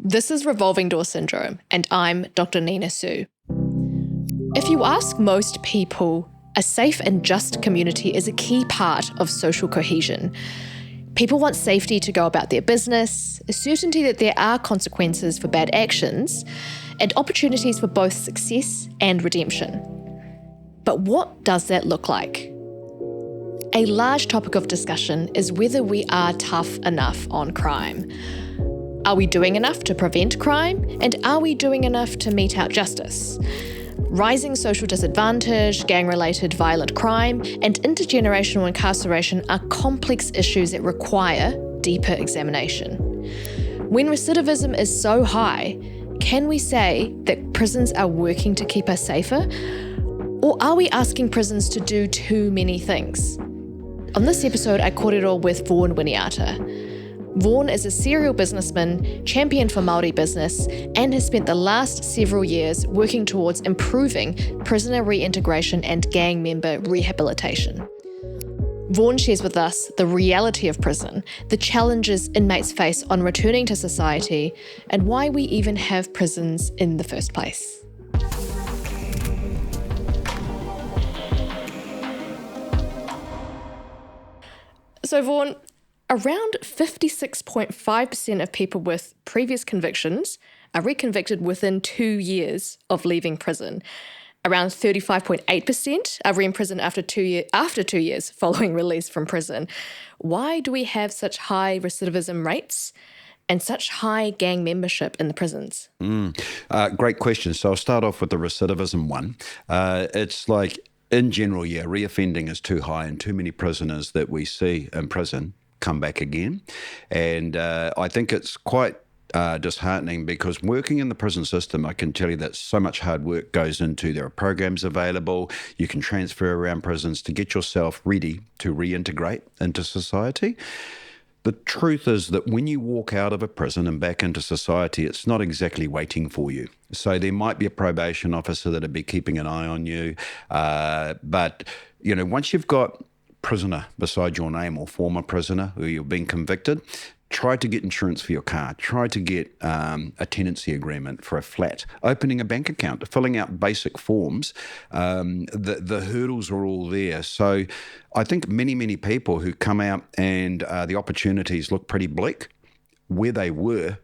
This is Revolving Door Syndrome, and I'm Dr. Nina Sue. If you ask most people, a safe and just community is a key part of social cohesion. People want safety to go about their business, a certainty that there are consequences for bad actions, and opportunities for both success and redemption. But what does that look like? A large topic of discussion is whether we are tough enough on crime. Are we doing enough to prevent crime? And are we doing enough to mete out justice? Rising social disadvantage, gang-related violent crime, and intergenerational incarceration are complex issues that require deeper examination. When recidivism is so high, can we say that prisons are working to keep us safer? Or are we asking prisons to do too many things? On this episode, I kōrero with Vaughan Winiata. Vaughan is a serial businessman, champion for Māori business, and has spent the last several years working towards improving prisoner reintegration and gang member rehabilitation. Vaughan shares with us the reality of prison, the challenges inmates face on returning to society, and why we even have prisons in the first place. So Vaughan, around 56.5% of people with previous convictions are reconvicted within 2 years of leaving prison. Around 35.8% are re-imprisoned after 2 years following release from prison. Why do we have such high recidivism rates and such high gang membership in the prisons? Great question. So I'll start off with the recidivism one. It's like, in general, reoffending is too high, and too many prisoners that we see in prison come back again. And I think it's quite disheartening, because working in the prison system, I can tell you that so much hard work goes into, there are programs available, you can transfer around prisons to get yourself ready to reintegrate into society. The truth is that when you walk out of a prison and back into society, it's not exactly waiting for you. So there might be a probation officer that'll be keeping an eye on you. But, once you've got prisoner beside your name, or former prisoner who you've been convicted, try to get insurance for your car, try to get a tenancy agreement for a flat, opening a bank account, filling out basic forms. The hurdles are all there. So I think many people who come out and the opportunities look pretty bleak, where they were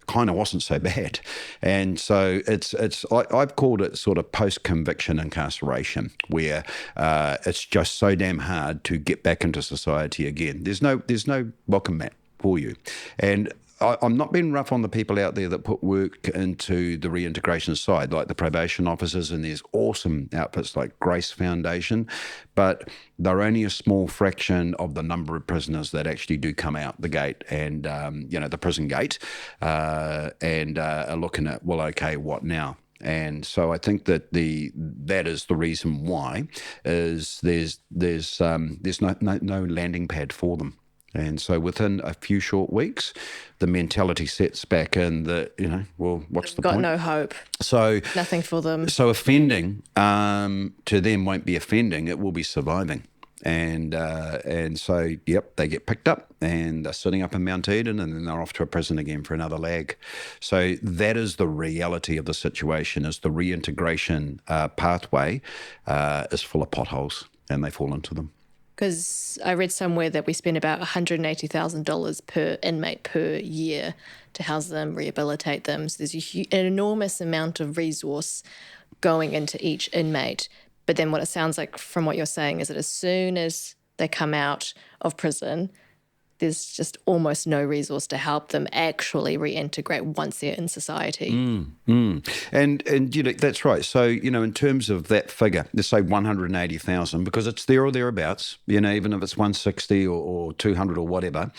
kind of wasn't so bad. And so I've called it sort of post-conviction incarceration, where it's just so damn hard to get back into society again. There's no welcome mat for you. And I'm not being rough on the people out there that put work into the reintegration side, like the probation officers, and there's awesome outfits like Grace Foundation, but they're only a small fraction of the number of prisoners that actually do come out the gate and, the prison gate, and are looking at, well, okay, what now? And so I think that that is the reason why is there's no landing pad for them. And so within a few short weeks, the mentality sets back in that, what's the point? Got no hope. So nothing for them. So offending to them won't be offending, it will be surviving. And so, they get picked up and they're sitting up in Mount Eden, and then they're off to a prison again for another lag. So that is the reality of the situation, is the reintegration pathway is full of potholes, and they fall into them. Because I read somewhere that we spend about $180,000 per inmate per year to house them, rehabilitate them. So there's an enormous amount of resource going into each inmate. But then what it sounds like from what you're saying is that as soon as they come out of prison, there's just almost no resource to help them actually reintegrate once they're in society. And that's right. So, in terms of that figure, let's say 180,000, because it's there or thereabouts, even if it's 160 or 200 or whatever,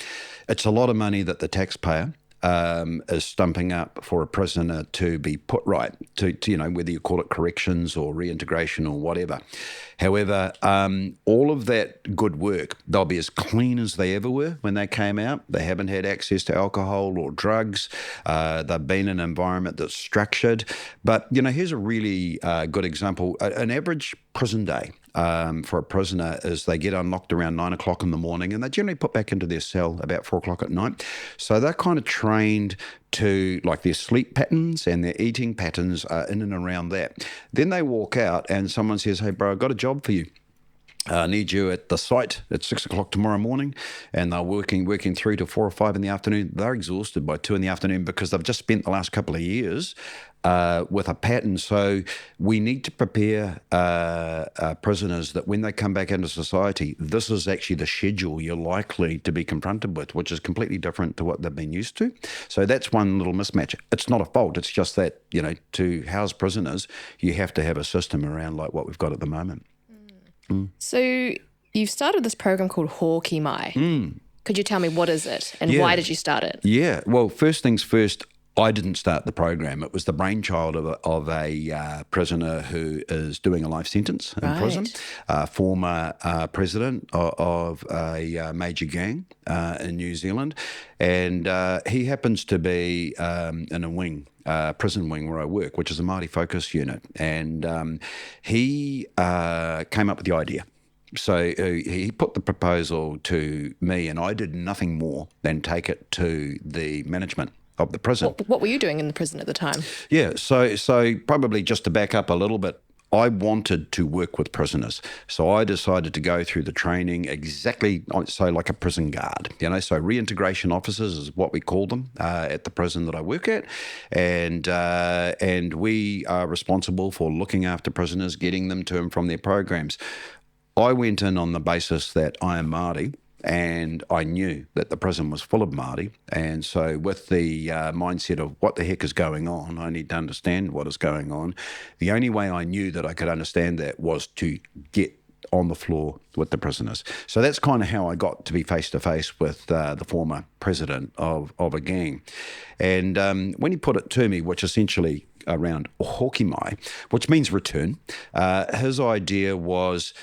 it's a lot of money that the taxpayer is stumping up for a prisoner to be put right, to whether you call it corrections or reintegration or whatever. However, all of that good work, they'll be as clean as they ever were when they came out. They haven't had access to alcohol or drugs. They've been in an environment that's structured. But, here's a really good example. An average prison day for a prisoner is they get unlocked around 9 o'clock in the morning, and they're generally put back into their cell about 4 o'clock at night. So they're kind of trained to, like, their sleep patterns and their eating patterns are in and around that. Then they walk out and someone says, "Hey, bro, I've got a job for you. I need you at the site at 6 o'clock tomorrow morning," and they're working 3 to 4 or 5 in the afternoon. They're exhausted by 2 in the afternoon because they've just spent the last couple of years with a pattern. So we need to prepare prisoners that when they come back into society, this is actually the schedule you're likely to be confronted with, which is completely different to what they've been used to. So that's one little mismatch. It's not a fault. It's just that, to house prisoners, you have to have a system around like what we've got at the moment. So you've started this program called Hoki Mai. Could you tell me what is it and why did you start it? Yeah, well, first things first, I didn't start the program. It was the brainchild of a prisoner who is doing a life sentence in prison, former president of a major gang in New Zealand. And he happens to be in a wing, prison wing where I work, which is a Māori focus unit. And he came up with the idea. So he put the proposal to me, and I did nothing more than take it to the management of the prison. What were you doing in the prison at the time? Yeah, so probably just to back up a little bit, I wanted to work with prisoners. So I decided to go through the training exactly, so like a prison guard, so reintegration officers is what we call them at the prison that I work at. And we are responsible for looking after prisoners, getting them to and from their programs. I went in on the basis that I am Māori, and I knew that the prison was full of Māori. And so with the mindset of what the heck is going on, I need to understand what is going on. The only way I knew that I could understand that was to get on the floor with the prisoners. So that's kind of how I got to be face-to-face with the former president of a gang. And when he put it to me, which essentially around Hoki Mai, which means return, his idea was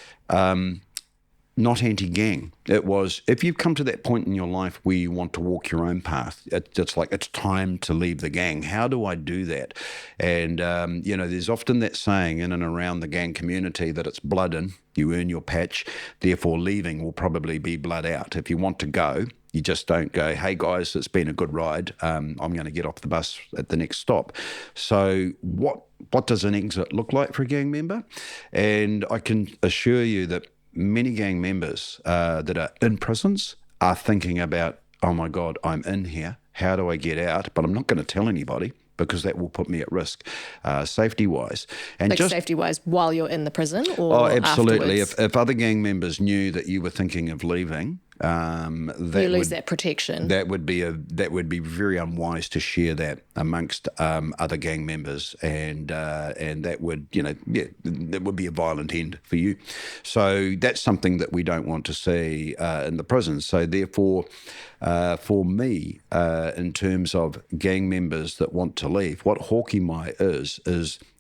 not anti-gang. It was, if you've come to that point in your life where you want to walk your own path, it's like, it's time to leave the gang. How do I do that? And, there's often that saying in and around the gang community that it's blood in, you earn your patch, therefore leaving will probably be blood out. If you want to go, you just don't go, "Hey guys, it's been a good ride. I'm going to get off the bus at the next stop." So what does an exit look like for a gang member? And I can assure you that many gang members that are in prisons are thinking about, "Oh my God, I'm in here. How do I get out? But I'm not going to tell anybody because that will put me at risk, safety-wise." And like safety-wise while you're in the prison or Oh, absolutely. Afterwards? If other gang members knew that you were thinking of leaving, you lose that protection. That would be very unwise to share that amongst other gang members, and that would that would be a violent end for you. So that's something that we don't want to see in the prisons. So therefore, for me, in terms of gang members that want to leave, what Hoki Mai is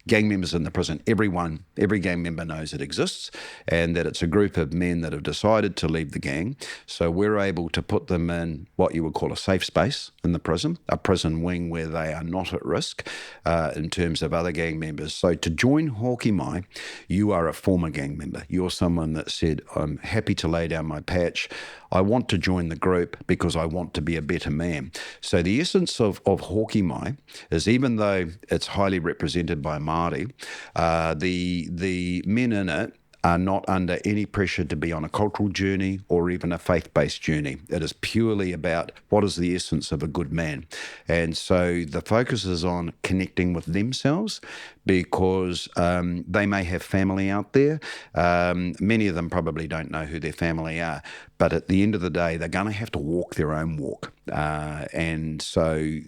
gang members in the prison. Every gang member knows it exists, and that it's a group of men that have decided to leave the gang. So we're able to put them in what you would call a safe space in the prison, a prison wing where they are not at risk in terms of other gang members. So to join Hoki Mai, you are a former gang member. You're someone that said, "I'm happy to lay down my patch. I want to join the group because I want to be a better man." So the essence of Hoki Mai is, even though it's highly represented by Māori, the men in it are not under any pressure to be on a cultural journey or even a faith-based journey. It is purely about what is the essence of a good man. And so the focus is on connecting with themselves, because they may have family out there. Many of them probably don't know who their family are, but at the end of the day, they're going to have to walk their own walk. And so,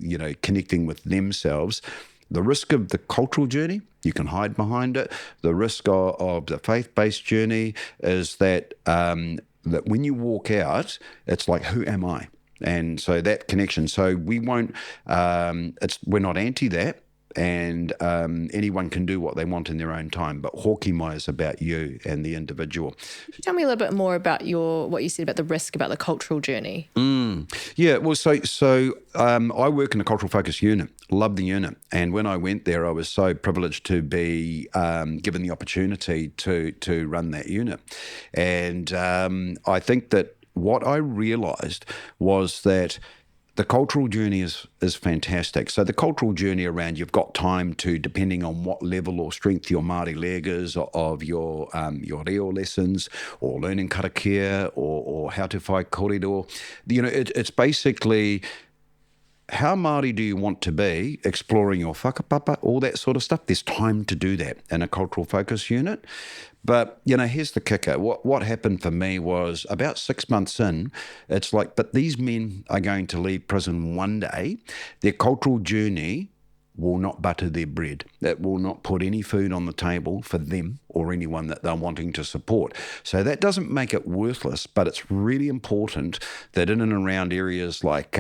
connecting with themselves. The risk of the cultural journey, you can hide behind it. The risk of the faith-based journey is that that when you walk out, it's like, who am I? And so that connection. So we won't. We're not anti that. and anyone can do what they want in their own time. But Hoki Mai is about you and the individual. Tell me a little bit more about what you said about the risk, about the cultural journey. Yeah, well, I work in a cultural focus unit. Love the unit, and when I went there, I was so privileged to be given the opportunity to run that unit. And I think that what I realised was that the cultural journey is fantastic. So the cultural journey around you've got time to, depending on what level or strength your Māori leg is, of your reo lessons or learning karakia or how to fight kōrero. It's basically how Māori do you want to be, exploring your whakapapa, all that sort of stuff. There's time to do that in a cultural focus unit. But, here's the kicker. What happened for me was about 6 months in, it's like, but these men are going to leave prison one day. Their cultural journey will not butter their bread. It will not put any food on the table for them or anyone that they're wanting to support. So that doesn't make it worthless, but it's really important that in and around areas like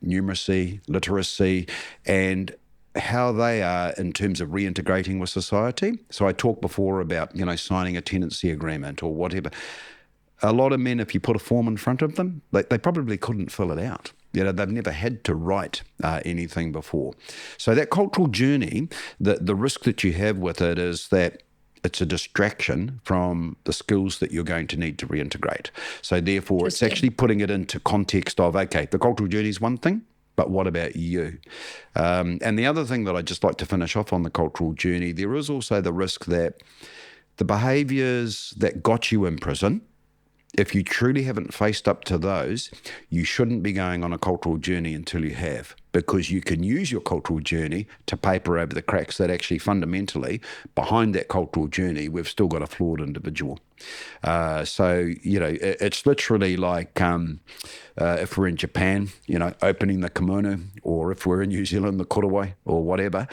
numeracy, literacy, and how they are in terms of reintegrating with society. So I talked before about, signing a tenancy agreement or whatever. A lot of men, if you put a form in front of them, they probably couldn't fill it out. They've never had to write anything before. So that cultural journey, the risk that you have with it is that it's a distraction from the skills that you're going to need to reintegrate. So therefore, it's actually putting it into context of, okay, the cultural journey is one thing, but what about you? And the other thing that I'd just like to finish off on the cultural journey, there is also the risk that the behaviours that got you in prison, if you truly haven't faced up to those, you shouldn't be going on a cultural journey until you have, because you can use your cultural journey to paper over the cracks that actually fundamentally behind that cultural journey, we've still got a flawed individual. It's literally like if we're in Japan, opening the kimono, or if we're in New Zealand, the korowai or whatever,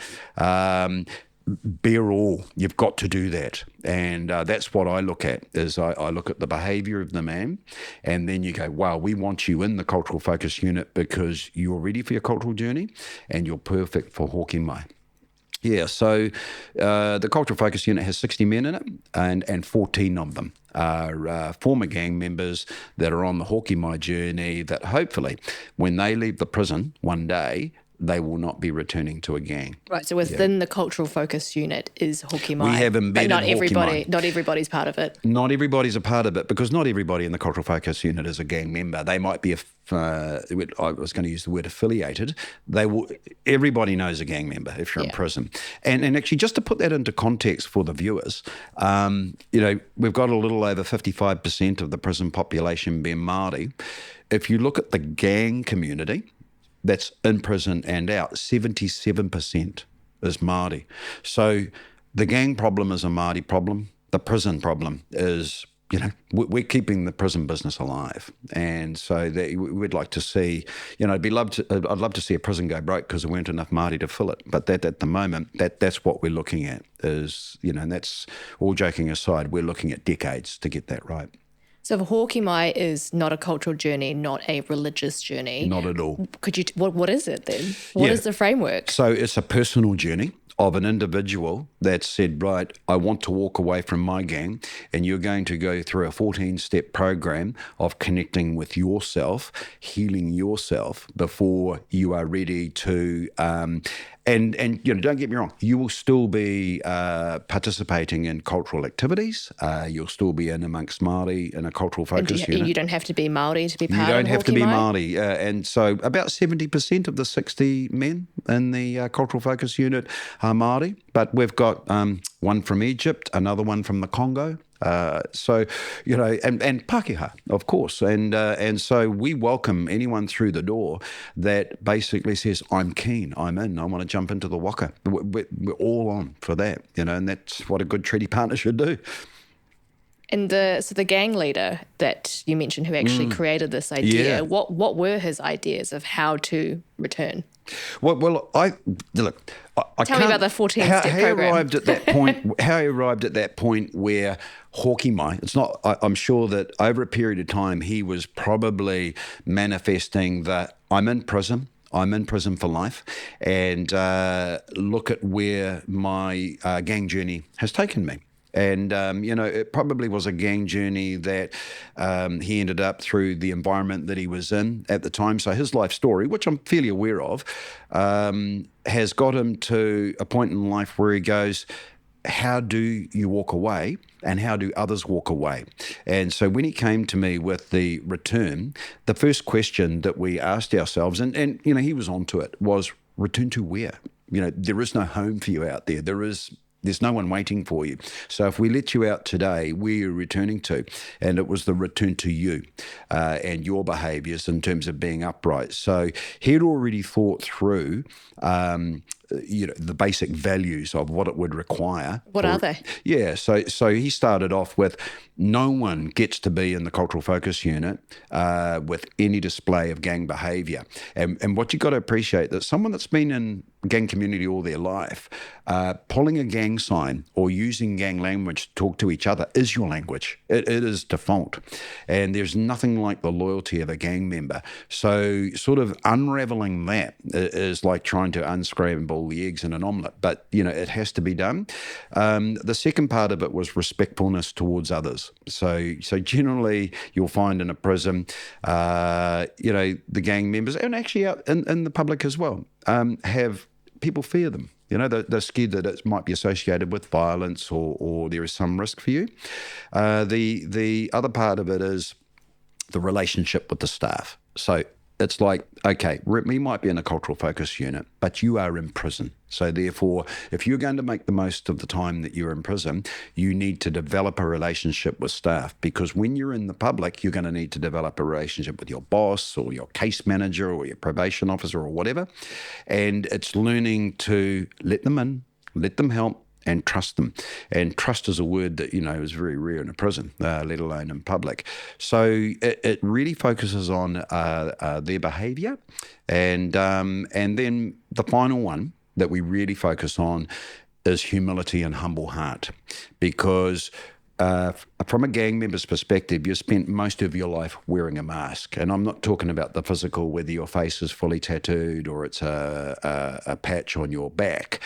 bear all. You've got to do that. And that's what I look at, is I look at the behaviour of the man, and then you go, wow, we want you in the cultural focus unit because you're ready for your cultural journey and you're perfect for Hoki Mai. Yeah, so the cultural focus unit has 60 men in it, and 14 of them are former gang members that are on the Hoki Mai journey that hopefully when they leave the prison one day, they will not be returning to a gang. Right, so within the cultural focus unit is Hoki Mai. We have embedded Hoki Mai. Not everybody's part of it. Not everybody's a part of it, because not everybody in the cultural focus unit is a gang member. They might be, I was going to use the word affiliated. Everybody knows a gang member if you're in prison. And actually, just to put that into context for the viewers, we've got a little over 55% of the prison population being Māori. If you look at the gang community that's in prison and out, 77% is Māori. So the gang problem is a Māori problem. The prison problem is, we're keeping the prison business alive. And so we'd like to see, I'd love to see a prison go broke because there weren't enough Māori to fill it. But that at the moment, that's what we're looking at is, and that's all joking aside, we're looking at decades to get that right. So if Hoki Mai is not a cultural journey, not a religious journey. Not at all. What is it then? What is the framework? So it's a personal journey of an individual that said, right, I want to walk away from my gang, and you're going to go through a 14-step program of connecting with yourself, healing yourself before you are ready to And don't get me wrong, you will still be participating in cultural activities. You'll still be in amongst Māori in a cultural focus unit. You don't have to be Māori to be part of You don't have to be Māori. Māori. And so about 70% of the 60 men in the cultural focus unit are Māori. But we've got one from Egypt, another one from the Congo. And Pākehā, of course. And so we welcome anyone through the door that basically says, I'm keen, I'm in, I want to jump into the waka. We're all on for that, and that's what a good treaty partner should do. And so the gang leader that you mentioned who actually created this idea, what were his ideas of how to return? Well, I Tell me about the 14-step program. How he arrived at that point where Hoki Mai, I'm sure that over a period of time he was probably manifesting that I'm in prison, I'm in prison for life, and look at where my gang journey has taken me. And, it probably was a gang journey that he ended up through the environment that he was in at the time. So his life story, which I'm fairly aware of, has got him to a point in life where he goes, how do you walk away and how do others walk away? And so when he came to me with the return, the first question that we asked ourselves, and he was onto it, was return to where? There is no home for you out there. There's no one waiting for you. So if we let you out today, where are you returning to? And it was the return to you and your behaviours in terms of being upright. So he'd already thought through the basic values of what it would require. What are they? Yeah, so he started off with no one gets to be in the cultural focus unit with any display of gang behaviour. And what you've got to appreciate that someone that's been in gang community all their life, pulling a gang sign or using gang language to talk to each other is your language. It is default. And there's nothing like the loyalty of a gang member. So sort of unraveling that is like trying to unscramble the eggs in an omelette, but it has to be done. The second part of it was respectfulness towards others. So generally you'll find in a prison, the gang members, and actually out in the public as well, have people fear them. They're scared that it might be associated with violence or there is some risk for you. The other part of it is the relationship with the staff. So it's like, okay, we might be in a cultural focus unit, but you are in prison. So therefore, if you're going to make the most of the time that you're in prison, you need to develop a relationship with staff, because when you're in the public, you're going to need to develop a relationship with your boss or your case manager or your probation officer or whatever. And it's learning to let them in, let them help, and trust them. And trust is a word that, is very rare in a prison, let alone in public. So it really focuses on their behaviour. And then the final one that we really focus on is humility and humble heart. Because from a gang member's perspective, you spent most of your life wearing a mask. And I'm not talking about the physical, whether your face is fully tattooed or it's a patch on your back.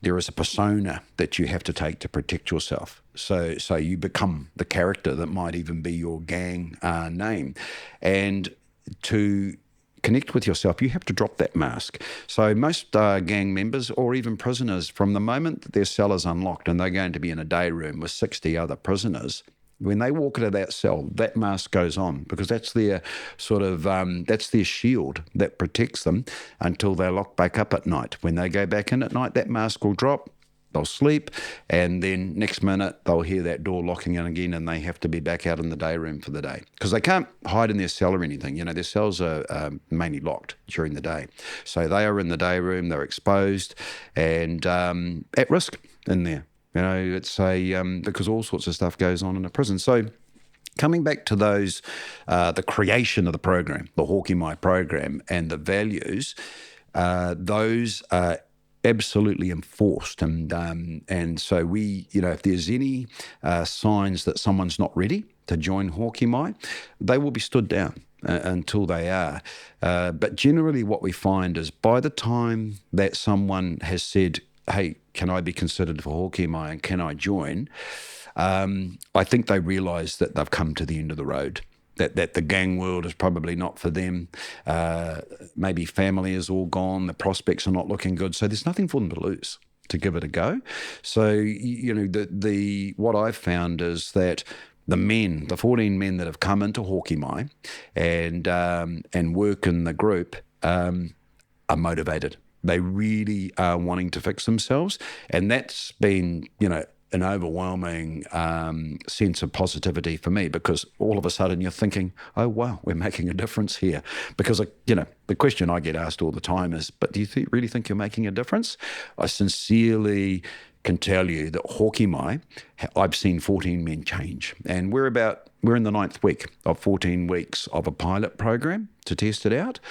There is a persona that you have to take to protect yourself. So you become the character that might even be your gang name. And to connect with yourself, you have to drop that mask. So most gang members or even prisoners, from the moment that their cell is unlocked and they're going to be in a day room with 60 other prisoners, when they walk into that cell, that mask goes on, because that's their that's their shield that protects them until they're locked back up at night. When they go back in at night, that mask will drop, they'll sleep, and then next minute they'll hear that door locking in again and they have to be back out in the day room for the day. Because they can't hide in their cell or anything. Their cells are mainly locked during the day. So they are in the day room, they're exposed and at risk in there. It's because all sorts of stuff goes on in a prison. So coming back to those, the creation of the program, the Hoki Mai program, and the values, those are absolutely enforced. And so we, if there's any signs that someone's not ready to join Hoki Mai, they will be stood down until they are. But generally what we find is by the time that someone has said, hey, can I be considered for Hoki Mai and can I join? I think they realise that they've come to the end of the road, that the gang world is probably not for them. Maybe family is all gone, the prospects are not looking good, so there's nothing for them to lose to give it a go. So, what I've found is that the 14 men that have come into Hoki Mai and work in the group are motivated. They really are wanting to fix themselves. And that's been, an overwhelming sense of positivity for me, because all of a sudden you're thinking, oh, wow, we're making a difference here. Because, the question I get asked all the time is, but do you really think you're making a difference? I sincerely can tell you that Hoki Mai, I've seen 14 men change. And we're in the 9th week of 14 weeks of a pilot program to test it out.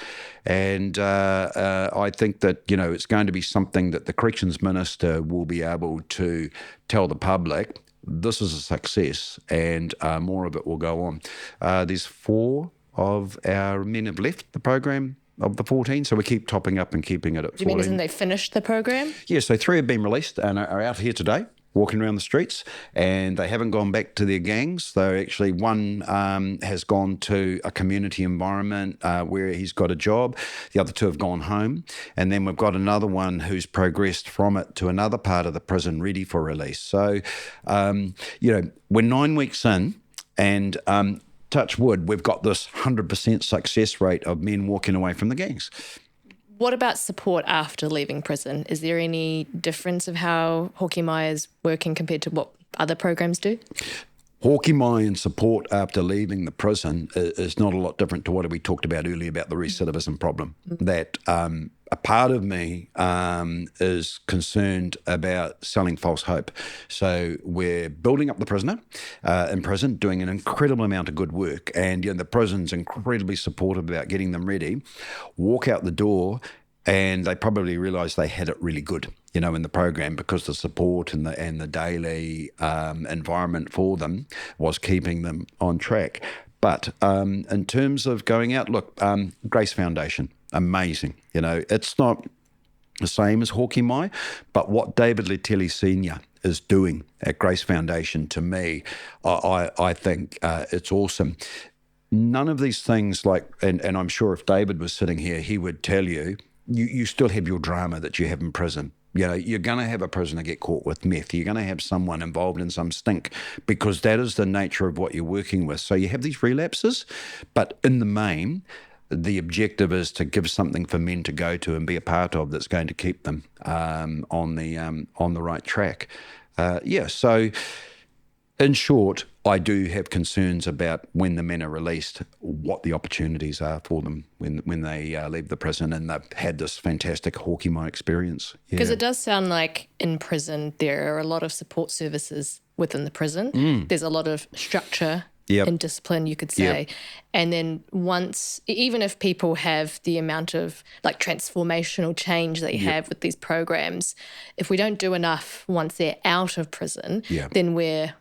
And I think that, it's going to be something that the Corrections Minister will be able to tell the public, this is a success, and more of it will go on. There's 4 of our men have left the program of the 14. So we keep topping up and keeping it at 14. Do you mean, isn't they finished the program? Yeah, so 3 have been released and are out here today, walking around the streets, and they haven't gone back to their gangs. Though actually one has gone to a community environment where he's got a job. The other 2 have gone home. And then we've got another one who's progressed from it to another part of the prison ready for release. So, we're 9 weeks in, and touch wood, we've got this 100% success rate of men walking away from the gangs. What about support after leaving prison? Is there any difference of how Hoki Mai is working compared to what other programs do? Hoki Mai and support after leaving the prison is not a lot different to what we talked about earlier about the recidivism problem. That a part of me is concerned about selling false hope. So we're building up the prisoner in prison, doing an incredible amount of good work, and the prison's incredibly supportive about getting them ready. Walk out the door, and they probably realise they had it really good, in the program, because the support and the daily environment for them was keeping them on track. But in terms of going out, look, Grace Foundation, amazing. It's not the same as Hoki Mai, but what David Leteli Sr. is doing at Grace Foundation, to me, I think it's awesome. None of these things and I'm sure if David was sitting here, he would tell you, you still have your drama that you have in prison. You're going to have a prisoner get caught with meth. You're going to have someone involved in some stink, because that is the nature of what you're working with. So you have these relapses, but in the main, the objective is to give something for men to go to and be a part of that's going to keep them on the right track. So in short, I do have concerns about when the men are released, what the opportunities are for them when they leave the prison and they've had this fantastic Hoki Mai experience. Because it does sound like in prison there are a lot of support services within the prison. There's a lot of structure and discipline, you could say. And then once, even if people have the amount of transformational change they have with these programs, if we don't do enough once they're out of prison, then we're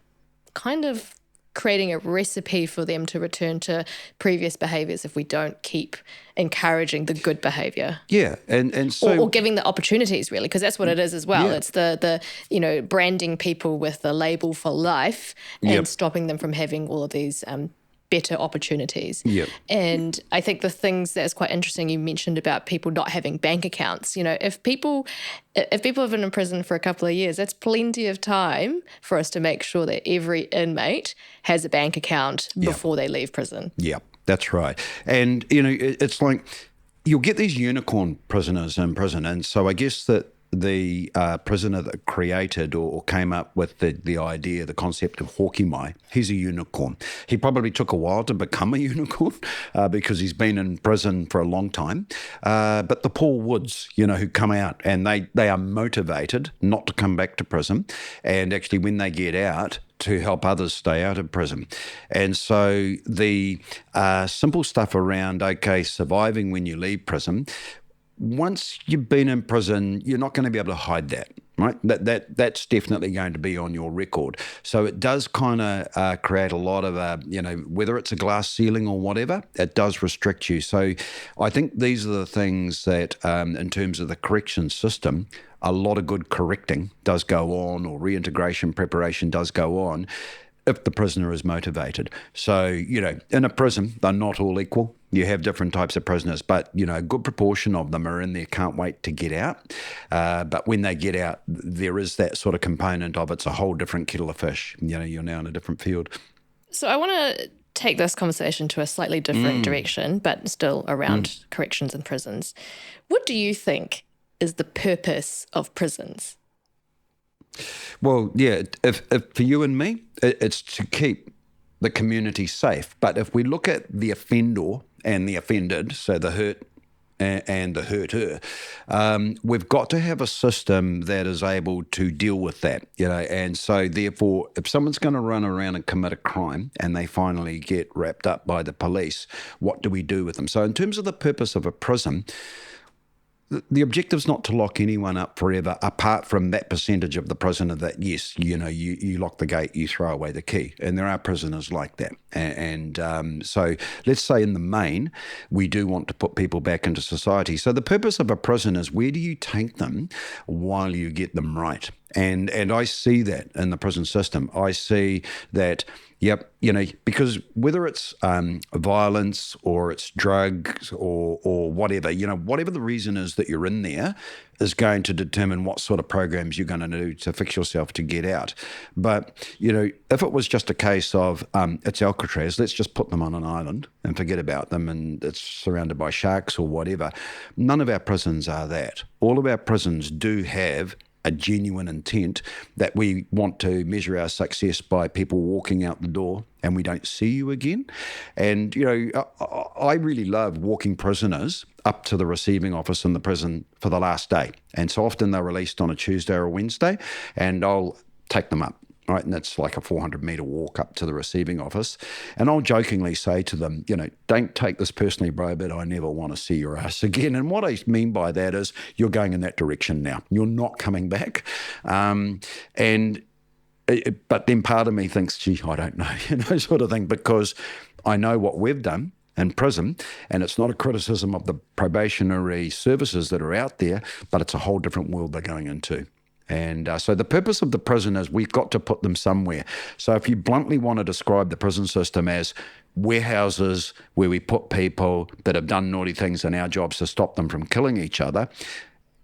kind of creating a recipe for them to return to previous behaviours if we don't keep encouraging the good behaviour. Yeah, and so... Or giving the opportunities, really, because that's what it is as well. It's the branding people with the label for life and stopping them from having all of these better opportunities. And I think the things that's quite interesting, you mentioned about people not having bank accounts. If people have been in prison for a couple of years, that's plenty of time for us to make sure that every inmate has a bank account before they leave prison. Yeah, that's right. And, it's like you'll get these unicorn prisoners in prison. And so I guess that the prisoner that created or came up with the idea, the concept of Hoki Mai, he's a unicorn. He probably took a while to become a unicorn because he's been in prison for a long time. But the Paul Woods, who come out and they are motivated not to come back to prison, and actually when they get out, to help others stay out of prison. And so the simple stuff around, surviving when you leave prison, once you've been in prison, you're not going to be able to hide that, right? That's definitely going to be on your record. So it does kind of create a lot of, whether it's a glass ceiling or whatever, it does restrict you. So I think these are the things that, in terms of the correction system, a lot of good correcting does go on, or reintegration preparation does go on, if the prisoner is motivated. So, in a prison, they're not all equal. You have different types of prisoners, but, a good proportion of them are in there, can't wait to get out. But when they get out, there is that sort of component of it's a whole different kettle of fish. You're now in a different field. So I want to take this conversation to a slightly different direction, but still around corrections and prisons. What do you think is the purpose of prisons? Well, yeah, if for you and me, it's to keep the community safe. But if we look at the offender and the offended, so the hurt and the hurter, we've got to have a system that is able to deal with that, and so therefore, if someone's going to run around and commit a crime and they finally get wrapped up by the police, what do we do with them? So in terms of the purpose of a prison, the objective's not to lock anyone up forever, apart from that percentage of the prisoner that, yes, you lock the gate, you throw away the key. And there are prisoners like that. So let's say in the main, we do want to put people back into society. So the purpose of a prison is, where do you take them while you get them right? And I see that in the prison system. I see that, yep, because whether it's violence or it's drugs or whatever, whatever the reason is that you're in there is going to determine what sort of programs you're going to do to fix yourself to get out. But, if it was just a case of it's Alcatraz, let's just put them on an island and forget about them, and it's surrounded by sharks or whatever. None of our prisons are that. All of our prisons do have a genuine intent that we want to measure our success by people walking out the door and we don't see you again. And, I really love walking prisoners up to the receiving office in the prison for the last day. And so often they're released on a Tuesday or a Wednesday, and I'll take them up. Right, and it's like a 400-metre walk up to the receiving office. And I'll jokingly say to them, don't take this personally, bro, but I never want to see your ass again. And what I mean by that is, you're going in that direction now. You're not coming back. But then part of me thinks, gee, I don't know, sort of thing, because I know what we've done in prison, and it's not a criticism of the probationary services that are out there, but it's a whole different world they're going into. And so the purpose of the prison is, we've got to put them somewhere. So if you bluntly want to describe the prison system as warehouses where we put people that have done naughty things and our job's to stop them from killing each other,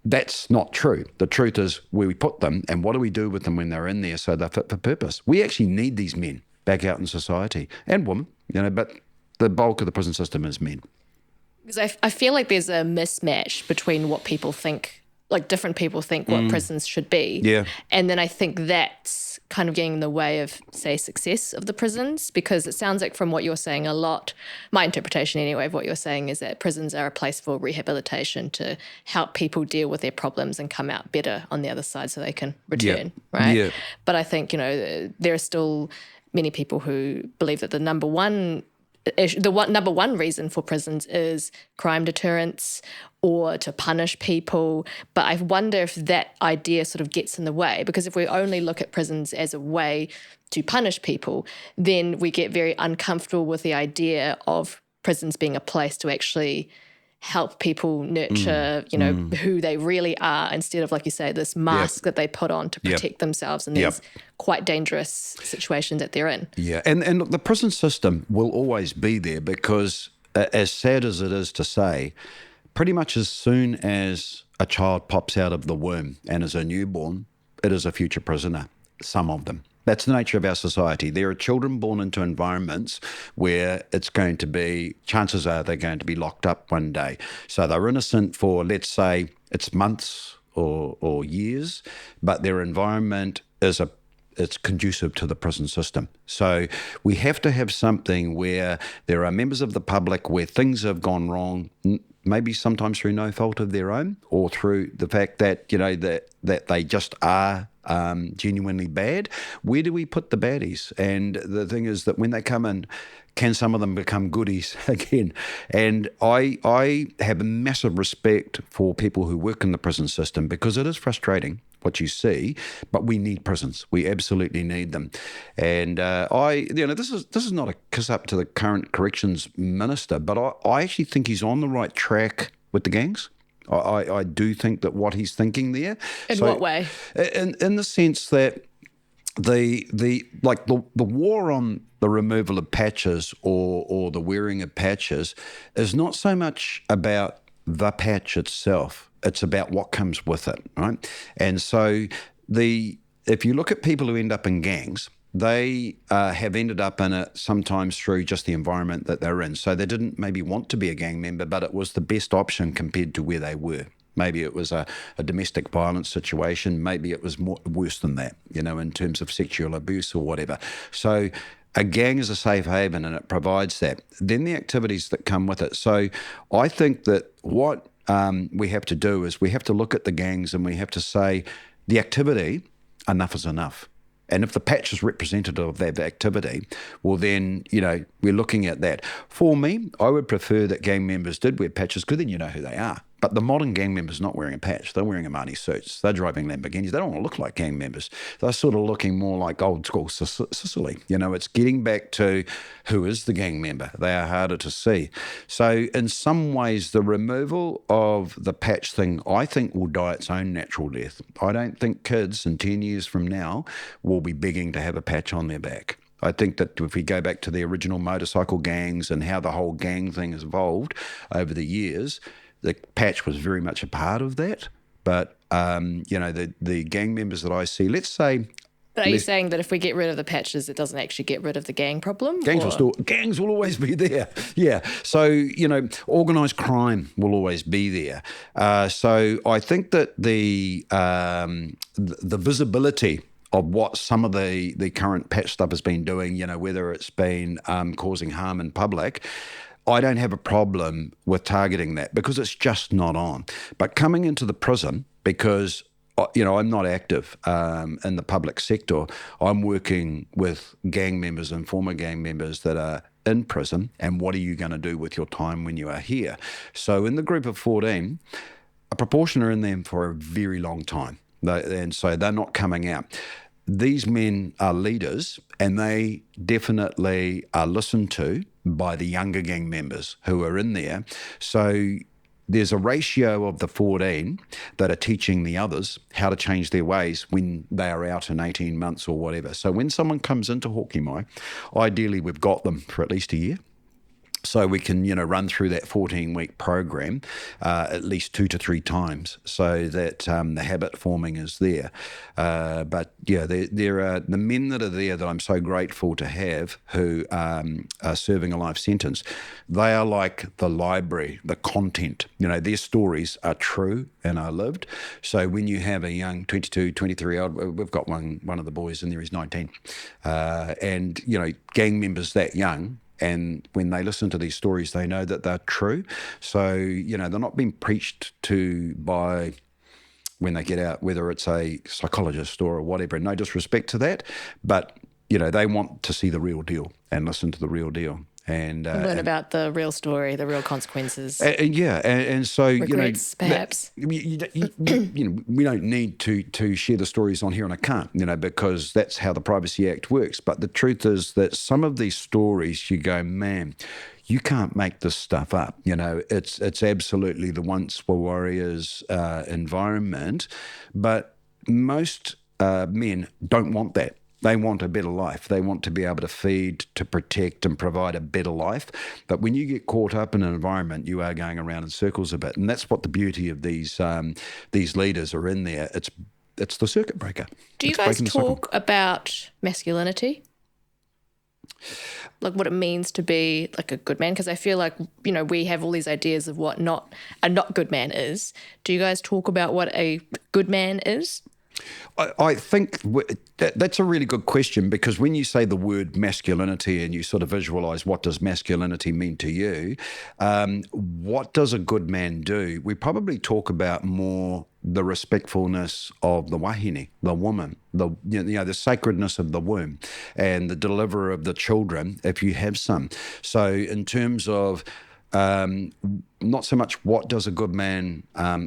that's not true. The truth is, where we put them and what do we do with them when they're in there so they're fit for purpose. We actually need these men back out in society, and women, but the bulk of the prison system is men. Because I feel like there's a mismatch between what people think, like different people think what prisons should be. Yeah. And then I think that's kind of getting in the way of, say, success of the prisons, because it sounds like from what you're saying a lot, my interpretation anyway of what you're saying is that prisons are a place for rehabilitation, to help people deal with their problems and come out better on the other side so they can return, right? Yeah. But I think, there are still many people who believe that the number one reason for prisons is crime deterrence or to punish people. But I wonder if that idea sort of gets in the way, because if we only look at prisons as a way to punish people, then we get very uncomfortable with the idea of prisons being a place to actually help people nurture, who they really are, instead of, like you say, this mask that they put on to protect themselves in these quite dangerous situations that they're in. Yeah, and the prison system will always be there, because as sad as it is to say, pretty much as soon as a child pops out of the womb and is a newborn, it is a future prisoner, some of them. That's the nature of our society. There are children born into environments where it's going to be, chances are they're going to be locked up one day. So they're innocent for, let's say, it's months or years, but their environment it's conducive to the prison system. So we have to have something where there are members of the public where things have gone wrong, maybe sometimes through no fault of their own, or through the fact that, that they just are genuinely bad. Where do we put the baddies? And the thing is that when they come in, can some of them become goodies again? And I have a massive respect for people who work in the prison system, because it is frustrating what you see, but we need prisons. We absolutely need them. And this is not a kiss up to the current corrections minister, but I actually think he's on the right track with the gangs. I do think that what he's thinking there. In what way? In the sense that the war on the removal of patches or the wearing of patches is not so much about the patch itself. It's about what comes with it, right? And so if you look at people who end up in gangs, they have ended up in it sometimes through just the environment that they're in. So they didn't maybe want to be a gang member, but it was the best option compared to where they were. Maybe it was a domestic violence situation. Maybe it was worse than that, in terms of sexual abuse or whatever. So a gang is a safe haven, and it provides that. Then the activities that come with it. So I think that what we have to do is we have to look at the gangs and we have to say the activity, enough is enough. And if the patch is representative of that activity, well then, we're looking at that. For me, I would prefer that gang members did wear patches, because then you know who they are. But the modern gang member's not wearing a patch. They're wearing Armani suits. They're driving Lamborghinis. They don't want to look like gang members. They're sort of looking more like old school Sicily. It's getting back to who is the gang member. They are harder to see. So in some ways, the removal of the patch thing, I think, will die its own natural death. I don't think kids in 10 years from now will be begging to have a patch on their back. I think that if we go back to the original motorcycle gangs and how the whole gang thing has evolved over the years, the patch was very much a part of that. But, the gang members that I see, let's say... But are you saying that if we get rid of the patches, it doesn't actually get rid of the gang problem? Gangs will always be there. Yeah. So, organised crime will always be there. So I think that the visibility of what some of the current patch stuff has been doing, whether it's been causing harm in public, I don't have a problem with targeting that because it's just not on. But coming into the prison, because, I'm not active in the public sector, I'm working with gang members and former gang members that are in prison, and what are you going to do with your time when you are here? So in the group of 14, a proportion are in them for a very long time. And so they're not coming out. These men are leaders, and they definitely are listened to by the younger gang members who are in there. So there's a ratio of the 14 that are teaching the others how to change their ways when they are out in 18 months or whatever. So when someone comes into Hoki Mai, ideally we've got them for at least a year. So we can, run through that 14-week program at least 2 to 3 times so that the habit forming is there. But, yeah, there are the men that are there that I'm so grateful to have who are serving a life sentence. They are like the library, the content. Their stories are true and are lived. So when you have a young 22, 23-year-old, we've got one of the boys in there, he's 19, and, gang members that young, and when they listen to these stories, they know that they're true. So, they're not being preached to by when they get out, whether it's a psychologist or whatever. No disrespect to that. But, they want to see the real deal and listen to the real deal. And learn about the real story, the real consequences. And so regrets, perhaps. We don't need to share the stories on here, and I can't, because that's how the Privacy Act works. But the truth is that some of these stories, you go, man, you can't make this stuff up. It's absolutely the once were warriors environment, but most men don't want that. They want a better life. They want to be able to feed, to protect, and provide a better life. But when you get caught up in an environment, you are going around in circles a bit, and that's what the beauty of these leaders are in there. It's the circuit breaker. Do you guys talk about masculinity? Like what it means to be like a good man? Because I feel like, we have all these ideas of what a not good man is. Do you guys talk about what a good man is? I think that's a really good question, because when you say the word masculinity and you sort of visualise what does masculinity mean to you, what does a good man do? We probably talk about more the respectfulness of the wahine, the woman, the sacredness of the womb and the deliverer of the children, if you have some. So in terms of not so much what does a good man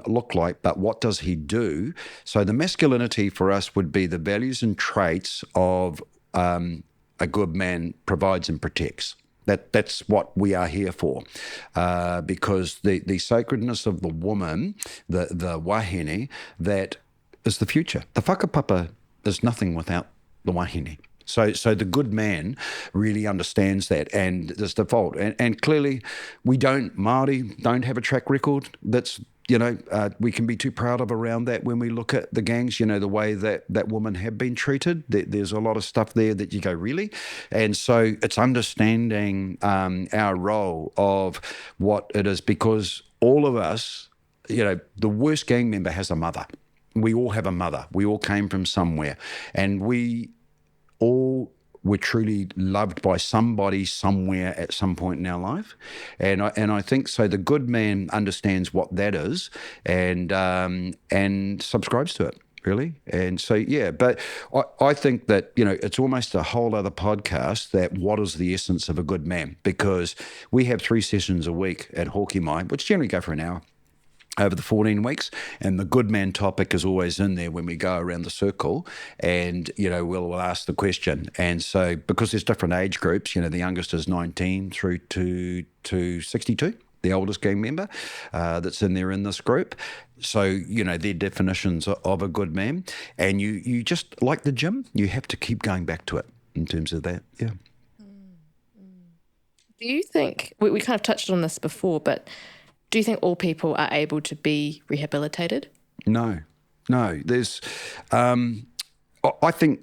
look like, but what does he do? So the masculinity for us would be the values and traits of a good man provides and protects. That's what we are here for, because the sacredness of the woman, the wahine, that is the future. The whakapapa is nothing without the wahine. So the good man really understands that, and there's default. And clearly Māori don't have a track record that's, we can be too proud of around that when we look at the gangs, the way that women have been treated. There's a lot of stuff there that you go, really? And so it's understanding our role of what it is, because all of us, the worst gang member has a mother. We all have a mother. We all came from somewhere, and we all were truly loved by somebody somewhere at some point in our life. And I think so the good man understands what that is and subscribes to it, really. And so, yeah, but I think that, it's almost a whole other podcast, that what is the essence of a good man? Because we have 3 sessions a week at Hoki Mai, which generally go for an hour. over the 14 weeks. And the good man topic is always in there when we go around the circle, and, we'll ask the question. And so because there's different age groups, the youngest is 19 through to 62, the oldest gang member that's in there in this group. So, their definitions of a good man. And you just, like the gym, you have to keep going back to it in terms of that. Yeah. Do you think, we kind of touched on this before, but do you think all people are able to be rehabilitated? No. There's, I think,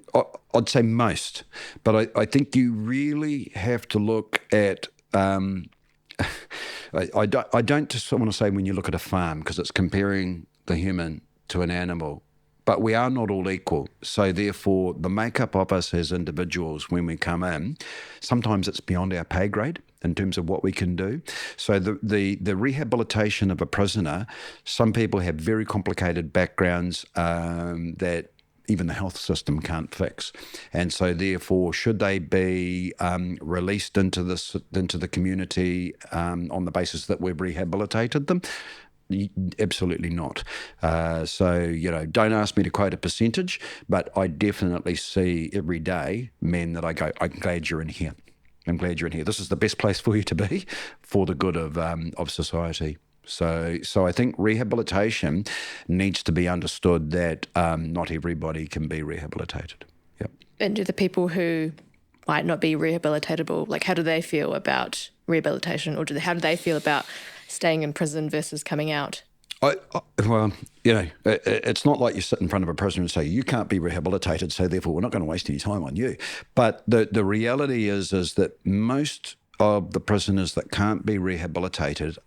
I'd say most, but I think you really have to look at, I don't just want to say when you look at a farm, because it's comparing the human to an animal, but we are not all equal. So therefore, the makeup of us as individuals when we come in, sometimes it's beyond our pay grade in terms of what we can do. So the rehabilitation of a prisoner, some people have very complicated backgrounds that even the health system can't fix. And so therefore, should they be released into the community on the basis that we've rehabilitated them? Absolutely not. So, don't ask me to quote a percentage, but I definitely see every day men that I go, I'm glad you're in here. I'm glad you're in here. This is the best place for you to be for the good of society. So I think rehabilitation needs to be understood that not everybody can be rehabilitated. Yep. And do the people who might not be rehabilitatable, like how do they feel about rehabilitation, or how do they feel about staying in prison versus coming out? Well, it's not like you sit in front of a prisoner and say, you can't be rehabilitated, so therefore we're not going to waste any time on you. But the reality is that most of the prisoners that can't be rehabilitated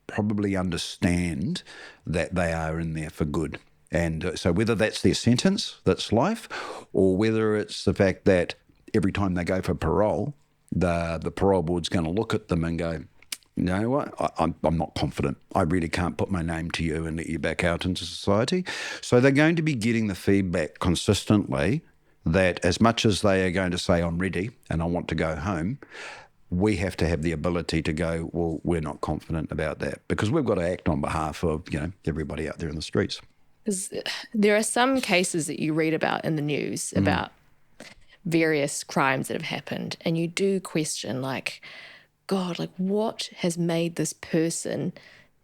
probably understand that they are in there for good. And so whether that's their sentence, that's life, or whether it's the fact that every time they go for parole, the parole board's going to look at them and go, you know what, I'm not confident. I really can't put my name to you and let you back out into society. So they're going to be getting the feedback consistently that as much as they are going to say, I'm ready and I want to go home, we have to have the ability to go, well, we're not confident about that, because we've got to act on behalf of, everybody out there in the streets. Because there are some cases that you read about in the news about various crimes that have happened, and you do question, like, God, like, what has made this person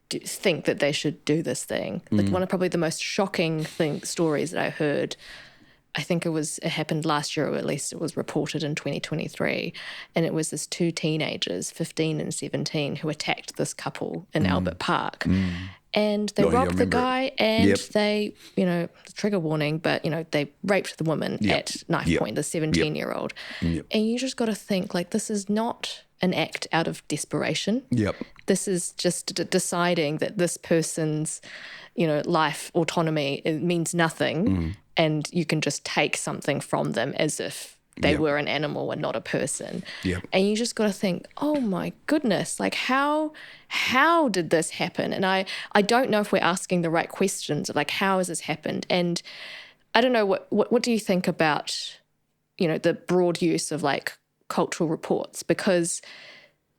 think that they should do this thing? Like, one of probably the most shocking stories that I heard, I think it happened last year, or at least it was reported in 2023, and it was this two teenagers, 15 and 17, who attacked this couple in Albert Park. And they robbed the guy and they, trigger warning, but, they raped the woman at knife point, the 17-year-old. And you just got to think, like, this is not an act out of desperation. This is just deciding that this person's, life autonomy, it means nothing, and you can just take something from them as if they were an animal and not a person. And you just got to think, oh my goodness, like how did this happen? And I don't know if we're asking the right questions of, like, how has this happened? And I don't know, what do you think about, the broad use of, like, cultural reports? Because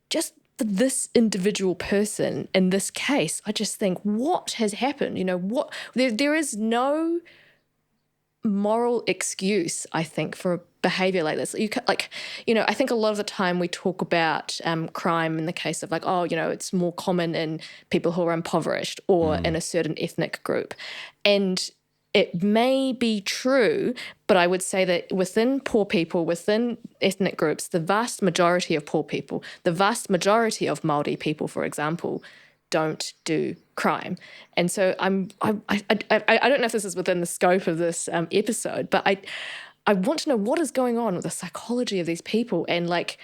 just for this individual person in this case, I just think, what has happened? There is no moral excuse, I think, for behaviour like this. I think a lot of the time we talk about crime in the case of, like, it's more common in people who are impoverished or in a certain ethnic group. And it may be true, but I would say that within poor people, within ethnic groups, the vast majority of poor people, the vast majority of Māori people, for example, don't do crime. And so I don't know if this is within the scope of this episode, but I want to know what is going on with the psychology of these people, and, like,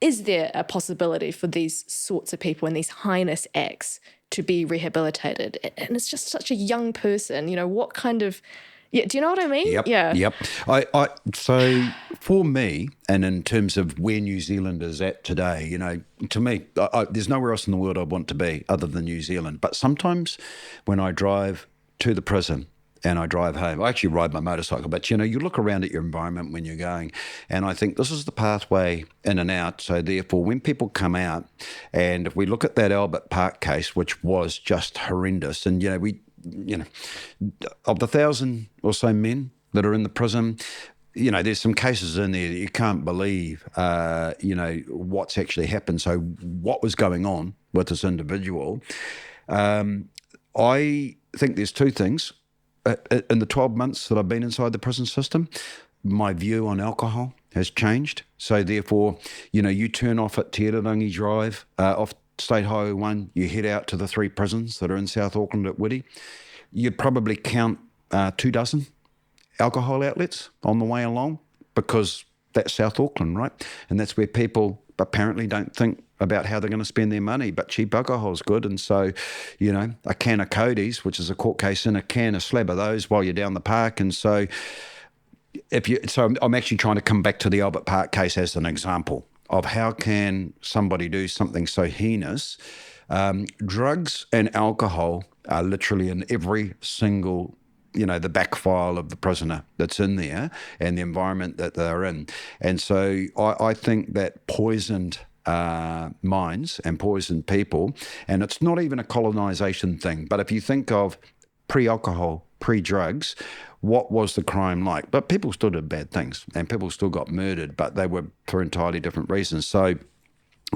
is there a possibility for these sorts of people and these heinous acts to be rehabilitated? And it's just such a young person, what kind of, do you know what I mean? Yep. So for me, and in terms of where New Zealand is at today, to me, there's nowhere else in the world I want to be other than New Zealand. But sometimes when I drive to the prison, and I drive home. I actually ride my motorcycle, but you look around at your environment when you're going, and I think this is the pathway in and out. So therefore, when people come out, and if we look at that Albert Park case, which was just horrendous, and of the 1,000 or so men that are in the prison, there's some cases in there that you can't believe, what's actually happened. So what was going on with this individual? I think there's two things. In the 12 months that I've been inside the prison system, my view on alcohol has changed. So therefore, you turn off at Te Irarangi Drive, off State Highway 1, you head out to the 3 prisons that are in South Auckland at Whitty. You'd probably count 24 alcohol outlets on the way along, because that's South Auckland, right? And that's where people apparently don't think about how they're going to spend their money, but cheap alcohol is good. And so, a can of Cody's, which is a court case, and a slab of those while you're down the park. And so I'm actually trying to come back to the Albert Park case as an example of how can somebody do something so heinous. Drugs and alcohol are literally in every single the back file of the prisoner that's in there and the environment that they're in. And so I think that poisoned minds and poisoned people, and it's not even a colonisation thing, but if you think of pre-alcohol, pre-drugs, what was the crime like? But people still did bad things and people still got murdered, but they were for entirely different reasons. So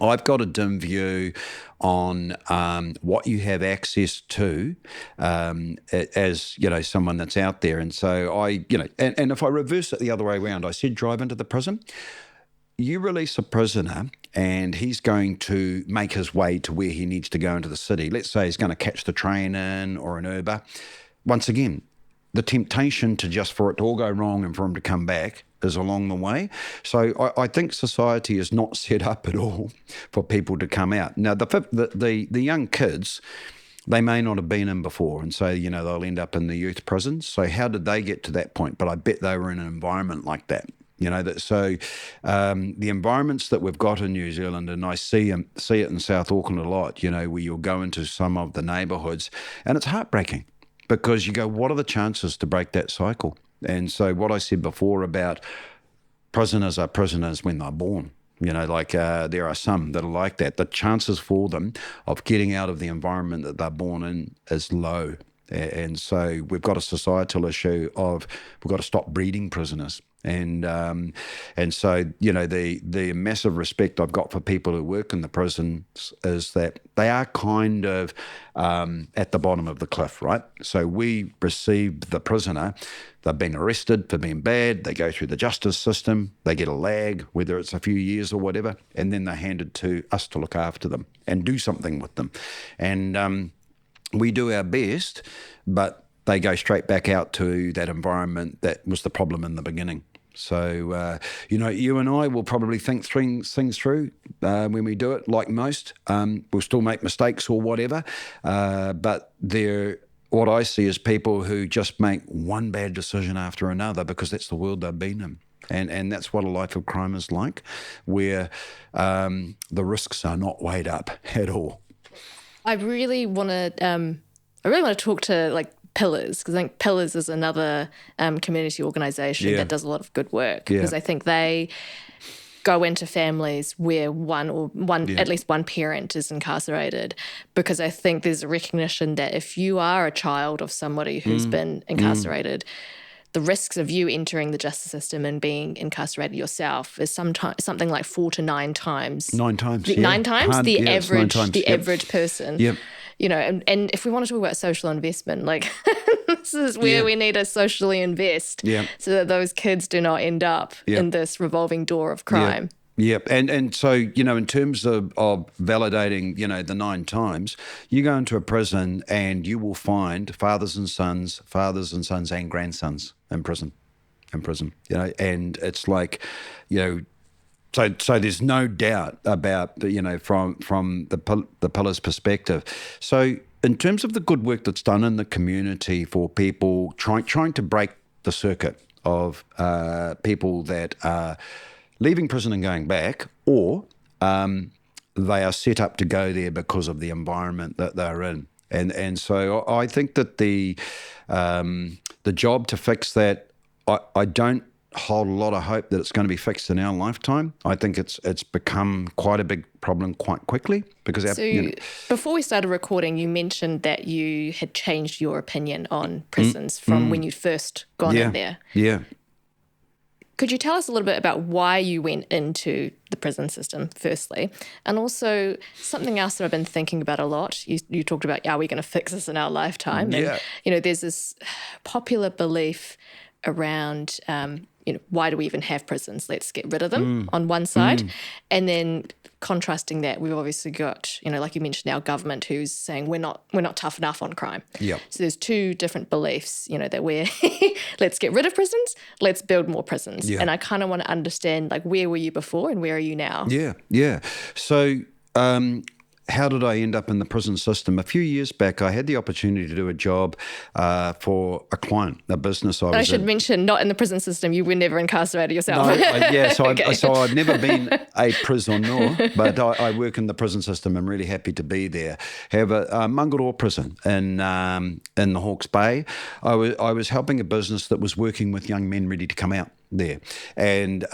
I've got a dim view on what you have access to as, someone that's out there. And so and if I reverse it the other way around, I said drive into the prison. You release a prisoner and he's going to make his way to where he needs to go into the city. Let's say he's going to catch the train in or an Uber. Once again, the temptation for it to all go wrong and for him to come back is along the way. So I think society is not set up at all for people to come out. Now, the young kids, they may not have been in before, and so, they'll end up in the youth prisons. So how did they get to that point? But I bet they were in an environment like that. The environments that we've got in New Zealand, and I see it in South Auckland a lot, where you'll go into some of the neighbourhoods, and it's heartbreaking because you go, what are the chances to break that cycle? And so what I said before about prisoners are prisoners when they're born, there are some that are like that. The chances for them of getting out of the environment that they're born in is low. And so we've got a societal issue of we've got to stop breeding prisoners. And so, the massive respect I've got for people who work in the prisons is that they are kind of at the bottom of the cliff, right? So we receive the prisoner, they've been arrested for being bad, they go through the justice system, they get a lag, whether it's a few years or whatever, and then they're handed to us to look after them and do something with them. And we do our best, but they go straight back out to that environment that was the problem in the beginning. So, you and I will probably think things through when we do it, like most. We'll still make mistakes or whatever, but what I see is people who just make one bad decision after another because that's the world they've been in. And that's what a life of crime is like, where the risks are not weighed up at all. I really want to talk to Pillars, because I think Pillars is another community organisation that does a lot of good work, because I think they go into families where at least one parent is incarcerated, because I think there's a recognition that if you are a child of somebody who's been incarcerated, the risks of you entering the justice system and being incarcerated yourself is something like 4 to 9 times. 9 times, yeah. 9 times the average, 9 times, average person. Yep. And if we want to talk about social investment, this is where we need to socially invest so that those kids do not end up in this revolving door of crime. Yep. And so, in terms of validating, the 9 times, you go into a prison and you will find fathers and sons and grandsons in prison, and it's like, So there's no doubt about from the Pillars perspective. So in terms of the good work that's done in the community for people trying to break the circuit of people that are leaving prison and going back, or they are set up to go there because of the environment that they're in. And so I think that the job to fix that, I don't hold a lot of hope that it's going to be fixed in our lifetime. I think it's become quite a big problem quite quickly because before we started recording, you mentioned that you had changed your opinion on prisons from when you first gone in there. Yeah. Could you tell us a little bit about why you went into the prison system, firstly? And also something else that I've been thinking about a lot. You talked about, are we going to fix this in our lifetime? Yeah. And, there's this popular belief around, why do we even have prisons? Let's get rid of them on one side. And then contrasting that, we've obviously got, like you mentioned, our government who's saying we're not tough enough on crime. Yeah. So there's two different beliefs, that we're let's get rid of prisons, let's build more prisons. Yeah. And I kind of want to understand, like, where were you before and where are you now? Yeah. So how did I end up in the prison system? A few years back, I had the opportunity to do a job for a client, a business I was in. I should mention, not in the prison system. You were never incarcerated yourself. No, Okay. So I've never been a prisoner, but I work in the prison system. I'm really happy to be there. Have a Mangaro prison in the Hawke's Bay. I was helping a business that was working with young men ready to come out there. And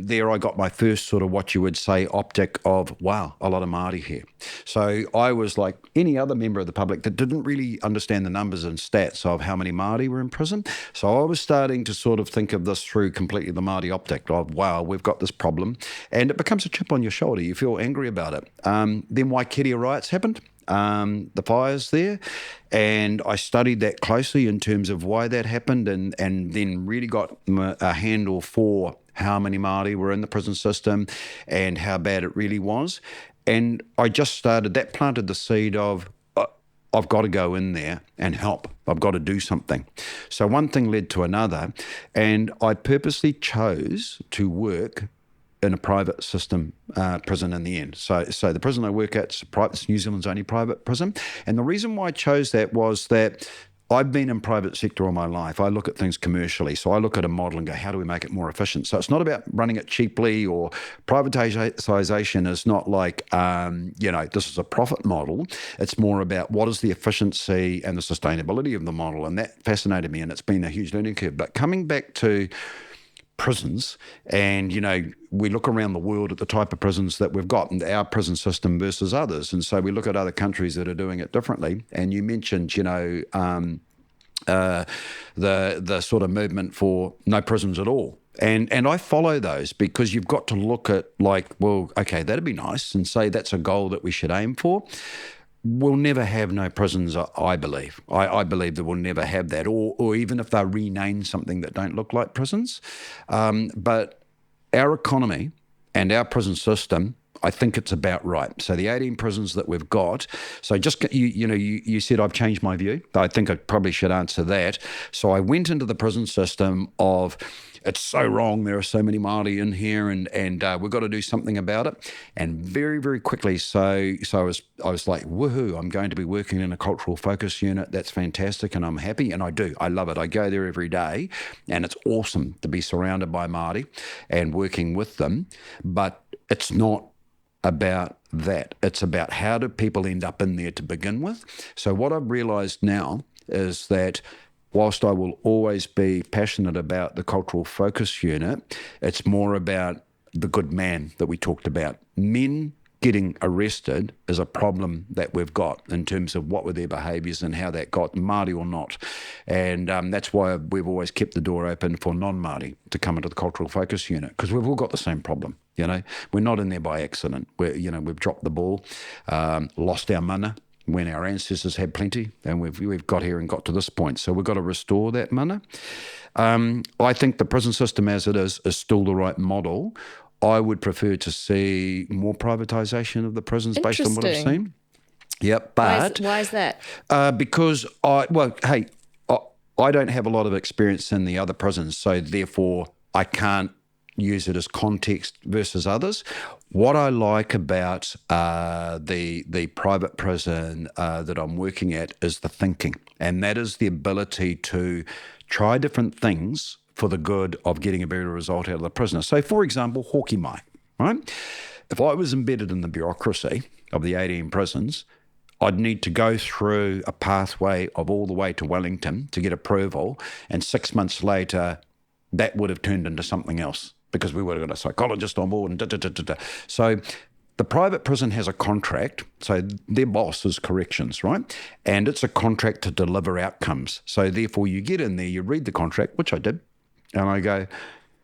there I got my first sort of what you would say optic of, wow, a lot of Māori here. So I was like any other member of the public that didn't really understand the numbers and stats of how many Māori were in prison. So I was starting to sort of think of this through completely the Māori optic of, wow, we've got this problem. And it becomes a chip on your shoulder. You feel angry about it. Then Waikeria riots happened. The fires there, and I studied that closely in terms of why that happened, and then really got a handle for how many Māori were in the prison system and how bad it really was. And I just started, that planted the seed of, I've got to go in there and help. I've got to do something. So one thing led to another, and I purposely chose to work in a private system prison in the end. So the prison I work at is New Zealand's only private prison. And the reason why I chose that was that I've been in private sector all my life. I look at things commercially. So I look at a model and go, how do we make it more efficient? So it's not about running it cheaply, or privatization is not like, this is a profit model. It's more about what is the efficiency and the sustainability of the model. And that fascinated me, and it's been a huge learning curve. But coming back to prisons, and we look around the world at the type of prisons that we've got and our prison system versus others, and so we look at other countries that are doing it differently. And you mentioned the sort of movement for no prisons at all, and I follow those, because you've got to look at, like, well, okay, that'd be nice, and say that's a goal that we should aim for. We'll never have no prisons, I believe. I believe that we'll never have that, or even if they rename something that don't look like prisons. But our economy and our prison system, I think it's about right. So the 18 prisons that we've got, so just, you said I've changed my view. I think I probably should answer that. So I went into the prison system of, it's so wrong, there are so many Māori in here, and we've got to do something about it. And very, very quickly, so I was like, woohoo, I'm going to be working in a cultural focus unit. That's fantastic, and I'm happy, and I love it. I go there every day, and it's awesome to be surrounded by Māori and working with them. But it's not about that. It's about how do people end up in there to begin with. So what I've realised now is that whilst I will always be passionate about the cultural focus unit, it's more about the good man that we talked about. Men getting arrested is a problem that we've got in terms of what were their behaviours and how that got, Māori or not. And that's why we've always kept the door open for non-Māori to come into the cultural focus unit, because we've all got the same problem. We're not in there by accident. We've dropped the ball, lost our mana when our ancestors had plenty, and we've got here and got to this point. So we've got to restore that mana. I think the prison system as it is still the right model. I would prefer to see more privatisation of the prisons based on what I've seen. Yep, but why is that? Because I don't have a lot of experience in the other prisons, so therefore I can't use it as context versus others. What I like about the private prison that I'm working at is the thinking, and that is the ability to try different things for the good of getting a better result out of the prisoner. So, for example, hoki mai, right? If I was embedded in the bureaucracy of the 18 prisons, I'd need to go through a pathway of all the way to Wellington to get approval, and 6 months later, that would have turned into something else because we would have got a psychologist on board and da. So the private prison has a contract, so their boss is corrections, right? And it's a contract to deliver outcomes. So therefore you get in there, you read the contract, which I did, and I go,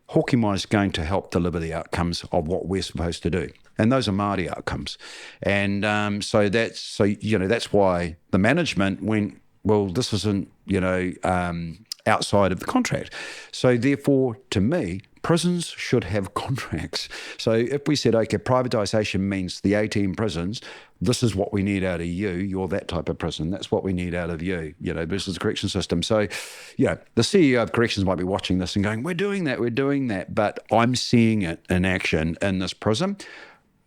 Hōkima is going to help deliver the outcomes of what we're supposed to do. And those are Māori outcomes. And so that's why the management went, well, this isn't, outside of the contract. So therefore, to me, prisons should have contracts. So if we said, okay, privatization means the 18 prisons, this is what we need out of you. You're that type of prison. That's what we need out of you. This is the correction system. So, the CEO of corrections might be watching this and going, we're doing that. But I'm seeing it in action in this prison.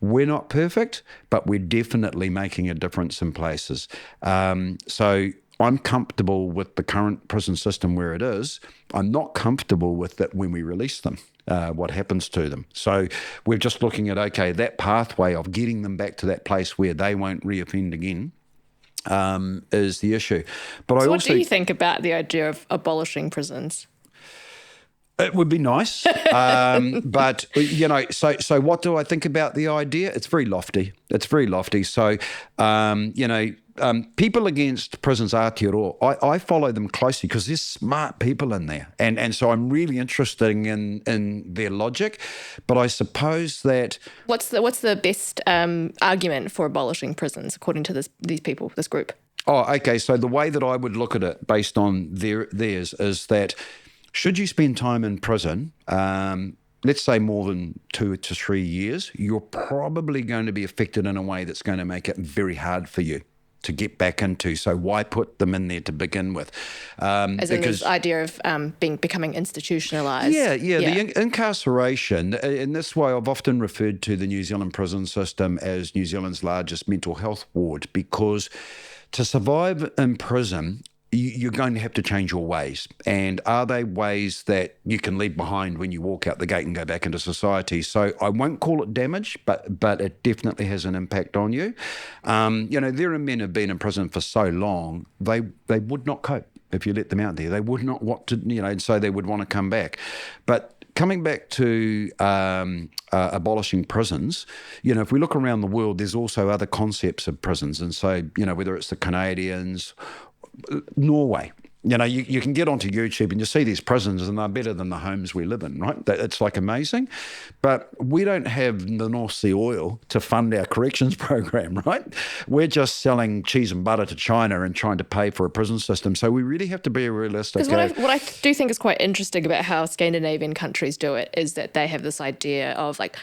We're not perfect, but we're definitely making a difference in places. So I'm comfortable with the current prison system where it is. I'm not comfortable with that when we release them, what happens to them. So we're just looking at, okay, that pathway of getting them back to that place where they won't reoffend again is the issue. But so what do you think about the idea of abolishing prisons? It would be nice, but so what do I think about the idea? It's very lofty. So, people against prisons Aotearoa, I follow them closely because there's smart people in there, and so I'm really interested in their logic. But I suppose that what's the best argument for abolishing prisons according to this group? Oh, okay. So the way that I would look at it, based on theirs, is that should you spend time in prison, let's say more than 2 to 3 years, you're probably going to be affected in a way that's going to make it very hard for you to get back into. So why put them in there to begin with? As in this idea of becoming institutionalised. Yeah. The incarceration, in this way I've often referred to the New Zealand prison system as New Zealand's largest mental health ward, because to survive in prison, you're going to have to change your ways. And are they ways that you can leave behind when you walk out the gate and go back into society? So I won't call it damage, but it definitely has an impact on you. There are men who have been in prison for so long, they would not cope if you let them out there. They would not want to, and so they would want to come back. But coming back to abolishing prisons, if we look around the world, there's also other concepts of prisons. And so, whether it's the Canadians, Norway, you can get onto YouTube and you see these prisons and they're better than the homes we live in, right? It's like amazing. But we don't have the North Sea oil to fund our corrections program, right? We're just selling cheese and butter to China and trying to pay for a prison system. So we really have to be realistic. Because what I do think is quite interesting about how Scandinavian countries do it is that they have this idea of like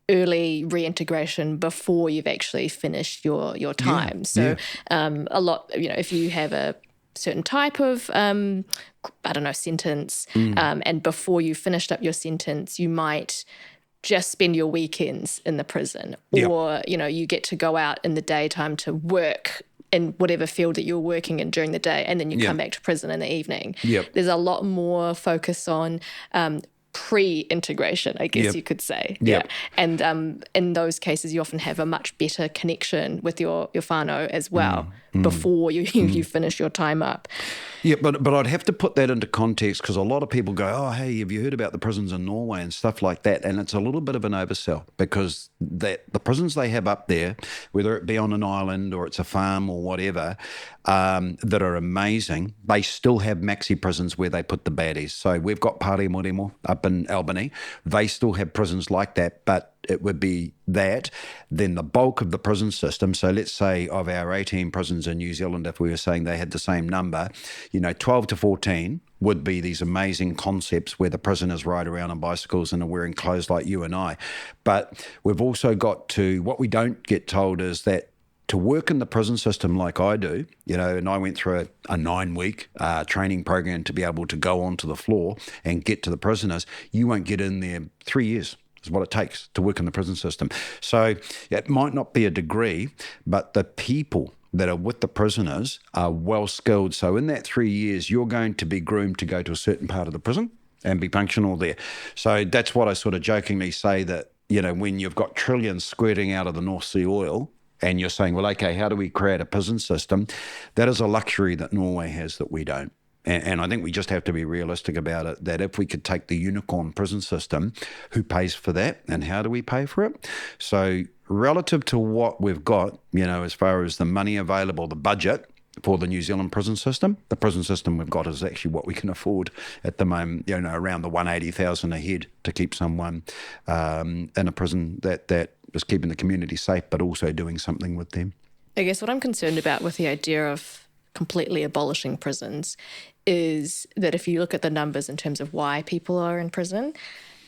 early reintegration before you've actually finished your time. A lot, if you have a certain type of, sentence, and before you finished up your sentence, you might just spend your weekends in the prison, or, you get to go out in the daytime to work in whatever field that you're working in during the day, and then you come back to prison in the evening. There's a lot more focus on pre-integration, I guess you could say. And in those cases, you often have a much better connection with your whānau as well before you finish your time up. Yeah, but I'd have to put that into context, because a lot of people go, oh, hey, have you heard about the prisons in Norway and stuff like that? And it's a little bit of an oversell, because the prisons they have up there, whether it be on an island or it's a farm or whatever, that are amazing, they still have maxi prisons where they put the baddies. So we've got Pāremoremo up in Albany. They still have prisons like that, but it would be that. Then the bulk of the prison system, so let's say of our 18 prisons in New Zealand, if we were saying they had the same number, 12 to 14 would be these amazing concepts where the prisoners ride around on bicycles and are wearing clothes like you and I. But we've also got to, what we don't get told is that to work in the prison system like I do, and I went through a 9-week training program to be able to go onto the floor and get to the prisoners, you won't get in there 3 years. Is what it takes to work in the prison system. So it might not be a degree, but the people that are with the prisoners are well skilled. So in that 3 years, you're going to be groomed to go to a certain part of the prison and be functional there. So that's what I sort of jokingly say, that, when you've got trillions squirting out of the North Sea oil and you're saying, well, okay, how do we create a prison system? That is a luxury that Norway has that we don't. And I think we just have to be realistic about it, that if we could take the unicorn prison system, who pays for that and how do we pay for it? So relative to what we've got, as far as the money available, the budget for the New Zealand prison system, the prison system we've got is actually what we can afford at the moment, around the 180,000 a head to keep someone in a prison that is keeping the community safe, but also doing something with them. I guess what I'm concerned about with the idea of completely abolishing prisons is that if you look at the numbers in terms of why people are in prison,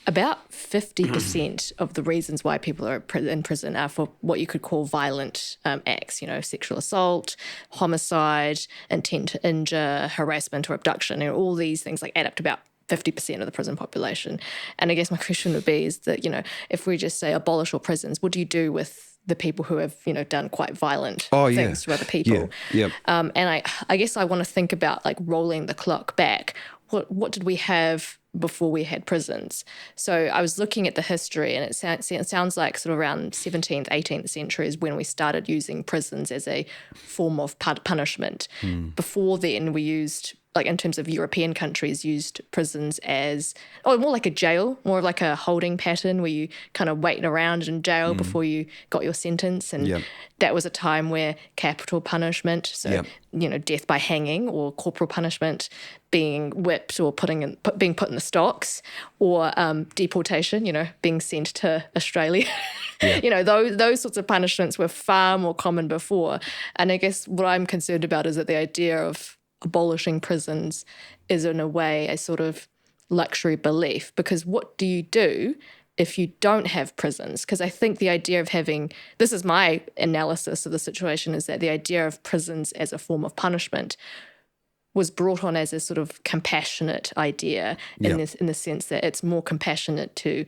about 50% of the reasons why people are in prison are for what you could call violent acts, sexual assault, homicide, intent to injure, harassment or abduction, all these things add up to about 50% of the prison population. And I guess my question would be is that, if we just say abolish all prisons, what do you do with the people who have, done quite violent things to other people? Yeah. And I guess I want to think about rolling the clock back. What did we have before we had prisons? So I was looking at the history, and it sounds like sort of around 17th, 18th century is when we started using prisons as a form of punishment. Before then, we used, in terms of European countries, used prisons as, more like a jail, more like a holding pattern where you kind of waiting around in jail before you got your sentence. And that was a time where capital punishment, so, death by hanging, or corporal punishment, being whipped or being put in the stocks, or deportation, being sent to Australia. Those sorts of punishments were far more common before. And I guess what I'm concerned about is that the idea of abolishing prisons is in a way a sort of luxury belief, because what do you do if you don't have prisons? Because I think the idea of this is my analysis of the situation, is that the idea of prisons as a form of punishment was brought on as a sort of compassionate idea in the sense that it's more compassionate to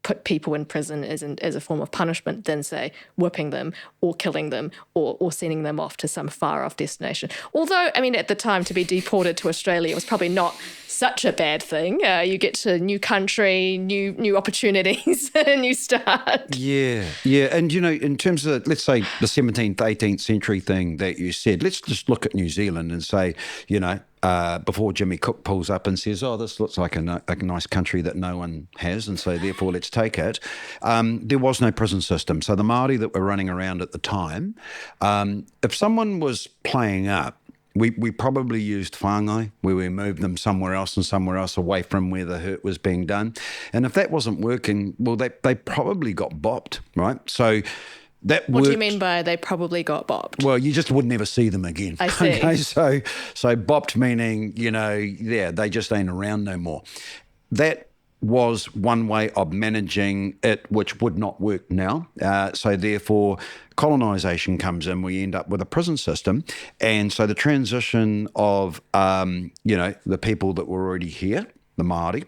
put people in prison as a form of punishment than, say, whipping them or killing them or sending them off to some far-off destination. Although, at the time, to be deported to Australia was probably not such a bad thing. You get to a new country, new opportunities, a new start. Yeah. And, in terms of, let's say, the 17th, 18th century thing that you said, let's just look at New Zealand and say, before Jimmy Cook pulls up and says, this looks like a nice country that no one has, and so therefore let's take it. There was no prison system. So the Māori that were running around at the time, if someone was playing up, we probably used whāngai, where we moved them somewhere else away from where the hurt was being done. And if that wasn't working, well, they probably got bopped, right? So that What do you mean by they probably got bopped? Well, you just would never see them again. I see. Okay, so bopped meaning, they just ain't around no more. That was one way of managing it, which would not work now. So therefore, colonisation comes in. We end up with a prison system. And so the transition of, the people that were already here, the Māori,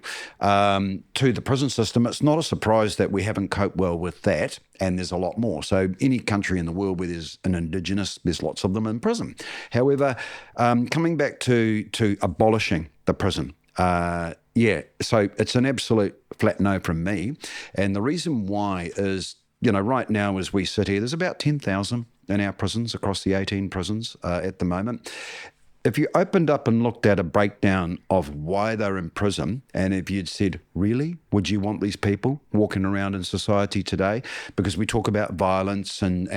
to the prison system, it's not a surprise that we haven't coped well with that, and there's a lot more. So any country in the world where there's an Indigenous, there's lots of them in prison. However, coming back to abolishing the prison, so it's an absolute flat no from me. And the reason why is, right now as we sit here, there's about 10,000 in our prisons across the 18 prisons at the moment. If you opened up and looked at a breakdown of why they're in prison, and if you'd said, really, would you want these people walking around in society today? Because we talk about violence and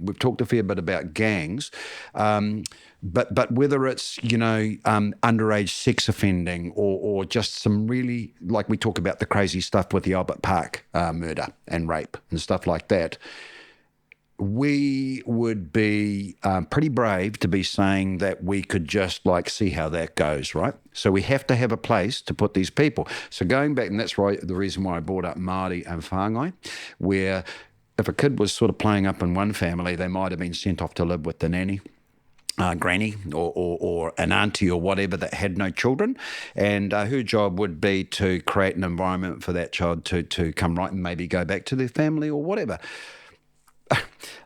we've talked a fair bit about gangs, but whether it's, underage sex offending or just some really, like we talk about the crazy stuff with the Albert Park murder and rape and stuff like that, we would be pretty brave to be saying that we could just see how that goes, right? So we have to have a place to put these people. So going back, and that's right, the reason why I brought up Māori and whāngai, where if a kid was sort of playing up in one family, they might have been sent off to live with the nanny, granny or an auntie or whatever that had no children, and her job would be to create an environment for that child to come right and maybe go back to their family or whatever.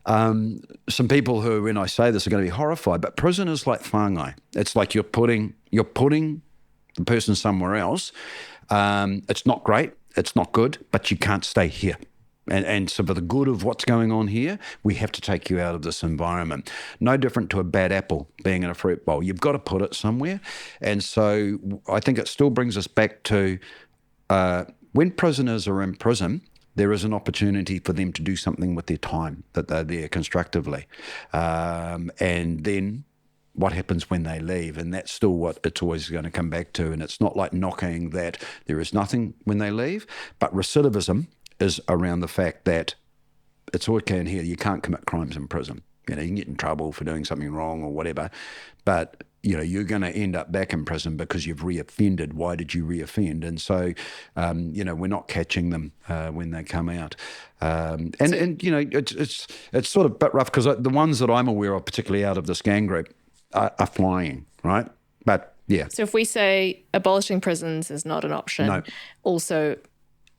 Some people who, when I say this, are going to be horrified, but prison is like whāngai. It's like you're putting the person somewhere else. It's not great, it's not good, but you can't stay here. And so for the good of what's going on here, we have to take you out of this environment. No different to a bad apple being in a fruit bowl. You've got to put it somewhere. And so I think it still brings us back to when prisoners are in prison, there is an opportunity for them to do something with their time that they're there constructively. And then what happens when they leave? And that's still what it's always going to come back to. And it's not like knocking that there is nothing when they leave, but recidivism is around the fact that it's all okay in here. You can't commit crimes in prison. You can get in trouble for doing something wrong or whatever, but you're going to end up back in prison because you've reoffended. Why did you reoffend? And so, we're not catching them when they come out. It's sort of a bit rough because the ones that I'm aware of, particularly out of this gang group, are flying, right? But yeah. So if we say abolishing prisons is not an option, No. Also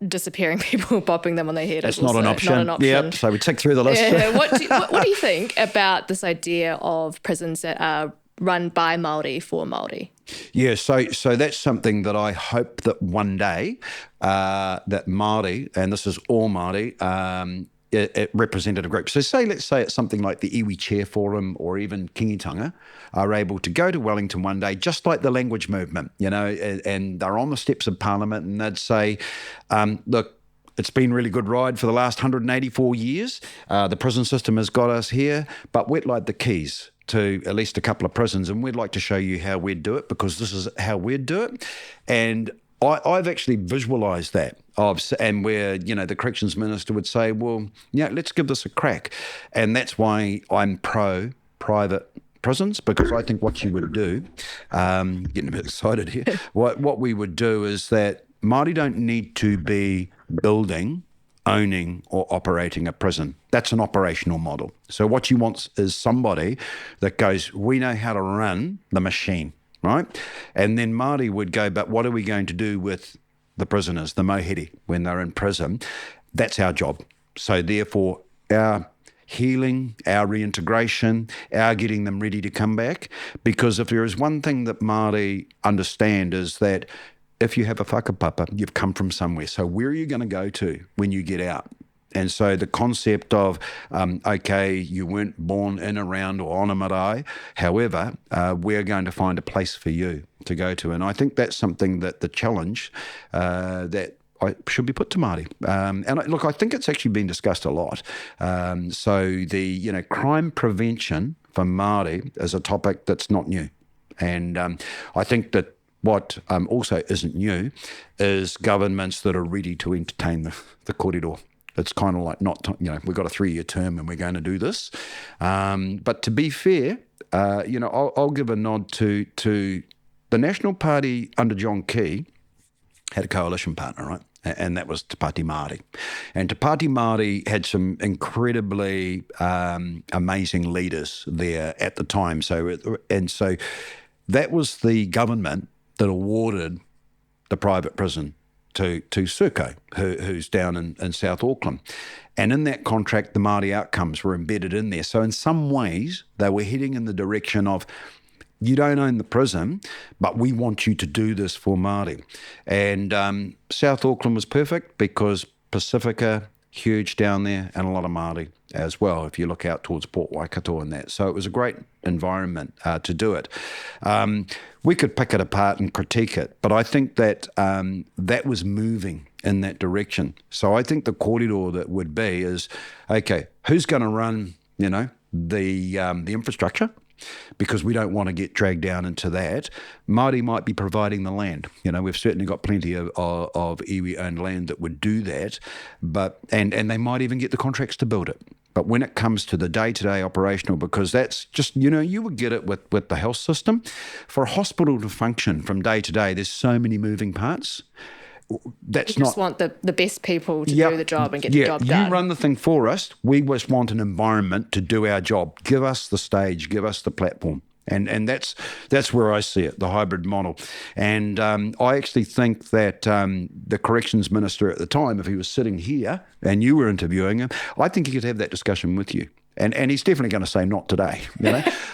disappearing people, popping them on their head That's is not also an option. not an option. Yep. So we tick through the list. What do you think about this idea of prisons that are run by Māori for Māori? Yeah, so that's something that I hope that one day that Māori, and this is all Māori, it representative groups. So let's say it's something like the Iwi Chair Forum or even Kingitanga are able to go to Wellington one day, just like the language movement, and they're on the steps of Parliament and they'd say, look, it's been a really good ride for the last 184 years. The prison system has got us here, but we'd like the keys to at least a couple of prisons, and we'd like to show you how we'd do it because this is how we'd do it. And I've actually visualised that. And where, the corrections minister would say, well, let's give this a crack. And that's why I'm pro private prisons, because I think what you would do, getting a bit excited here, what we would do is that Māori don't need to be building, owning or operating a prison. That's an operational model. So what you want is somebody that goes, we know how to run the machine, right? And then Māori would go, but what are we going to do with the prisoners, the mohere, when they're in prison? That's our job. So therefore, our healing, our reintegration, our getting them ready to come back. Because if there is one thing that Māori understand is that if you have a whakapapa, you've come from somewhere. So where are you going to go to when you get out? And so the concept of, you weren't born in, around or on a marae. However, we're going to find a place for you to go to. And I think that's something that the challenge that should be put to Māori. And look, I think it's actually been discussed a lot. So the, crime prevention for Māori is a topic that's not new. And I think that what also isn't new is governments that are ready to entertain the kōrero. It's kind of like we've got a 3-year term and we're going to do this. But to be fair, I'll give a nod to the National Party under John Key had a coalition partner, right? And that was Te Pāti Māori. And Te Pāti Māori had some incredibly amazing leaders there at the time. So that was the government that awarded the private prison to Serco, who's down in South Auckland. And in that contract, the Māori outcomes were embedded in there. So in some ways, they were heading in the direction of, you don't own the prison, but we want you to do this for Māori. And South Auckland was perfect because Pacifica, huge down there, and a lot of Māori as well, if you look out towards Port Waikato and that. So it was a great environment to do it. We could pick it apart and critique it, but I think that that was moving in that direction. So I think the kōrero that would be is, okay, who's going to run, the infrastructure? Because we don't want to get dragged down into that. Māori might be providing the land. We've certainly got plenty of iwi-owned land that would do that, but and they might even get the contracts to build it. But when it comes to the day-to-day operational, because that's just, you would get it with the health system. For a hospital to function from day to day, there's so many moving parts. That's you just want the best people to do the job and get the job done. done. You run the thing for us. We just want an environment to do our job. Give us the stage. Give us the platform. And that's where I see it, the hybrid model. And I actually think that the corrections minister at the time, if he was sitting here and you were interviewing him, I think he could have that discussion with you. And he's definitely going to say not today,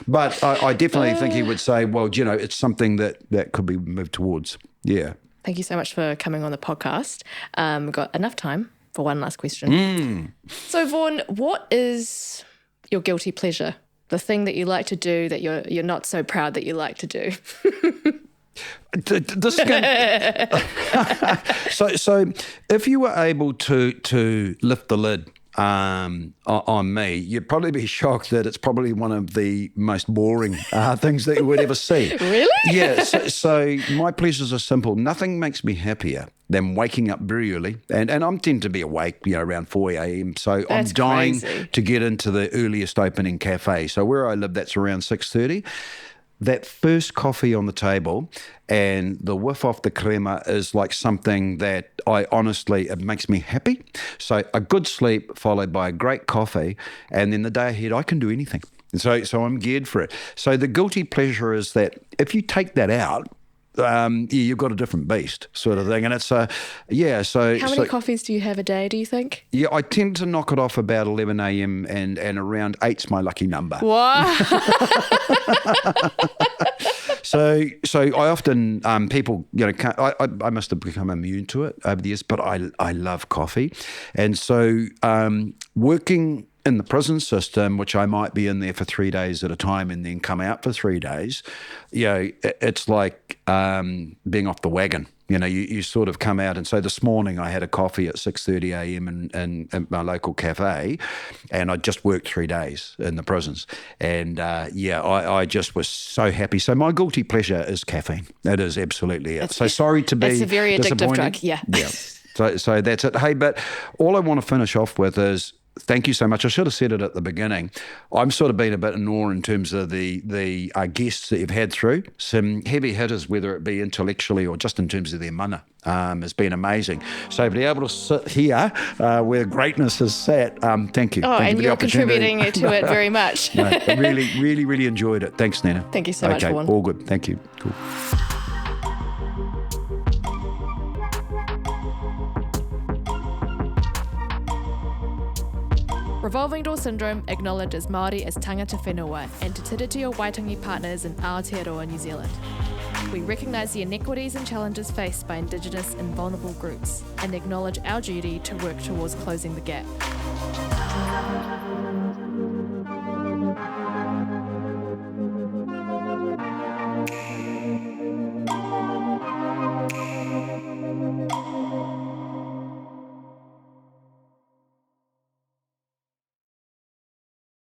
But I definitely think he would say, well, it's something that could be moved towards. Yeah. Thank you so much for coming on the podcast. We've got enough time for one last question. So, Vaughan, what is your guilty pleasure? The thing that you like to do that you're not so proud that you like to do? So if you were able to lift the lid on me, you'd probably be shocked that it's probably one of the most boring things that you would ever see. Really? Yeah. So my pleasures are simple. Nothing makes me happier than waking up very early, and I'm tend to be awake, around 4 a.m. So That's I'm dying crazy. to get into the earliest opening cafe. So where I live, that's around 6:30. That first coffee on the table and the whiff off the crema is like something that it makes me happy. So a good sleep followed by a great coffee, and then the day ahead, I can do anything. So I'm geared for it. So the guilty pleasure is that if you take that out, you've got a different beast sort of thing. And it's, So How many coffees do you have a day, do you think? Yeah, I tend to knock it off about 11 a.m. and around 8's my lucky number. Wow. So I often, people, I must have become immune to it over the years, but I love coffee. And so working in the prison system, which I might be in there for 3 days at a time and then come out for 3 days, it's like being off the wagon. You sort of come out. And so this morning I had a coffee at 6:30 a.m. in my local cafe, and I just worked 3 days in the prisons. And I just was so happy. So my guilty pleasure is caffeine. It is absolutely it. So sorry to be It's a very addictive drug, yeah. Yeah. So that's it. Hey, but all I want to finish off with is, thank you so much. I should have said it at the beginning. I'm sort of been a bit in awe in terms of the guests that you've had through. Some heavy hitters, whether it be intellectually or just in terms of their mana, has been amazing. So to be able to sit here where greatness is sat, thank you. Oh, thank and you you're contributing to it very much. No, I really, really, really enjoyed it. Thanks, Nina. Thank you so much, Vaughan. All good. Thank you. Cool. Revolving door syndrome acknowledges Māori as tangata whenua and Te Tiriti o Waitangi partners in Aotearoa, New Zealand. We recognise the inequities and challenges faced by Indigenous and vulnerable groups and acknowledge our duty to work towards closing the gap.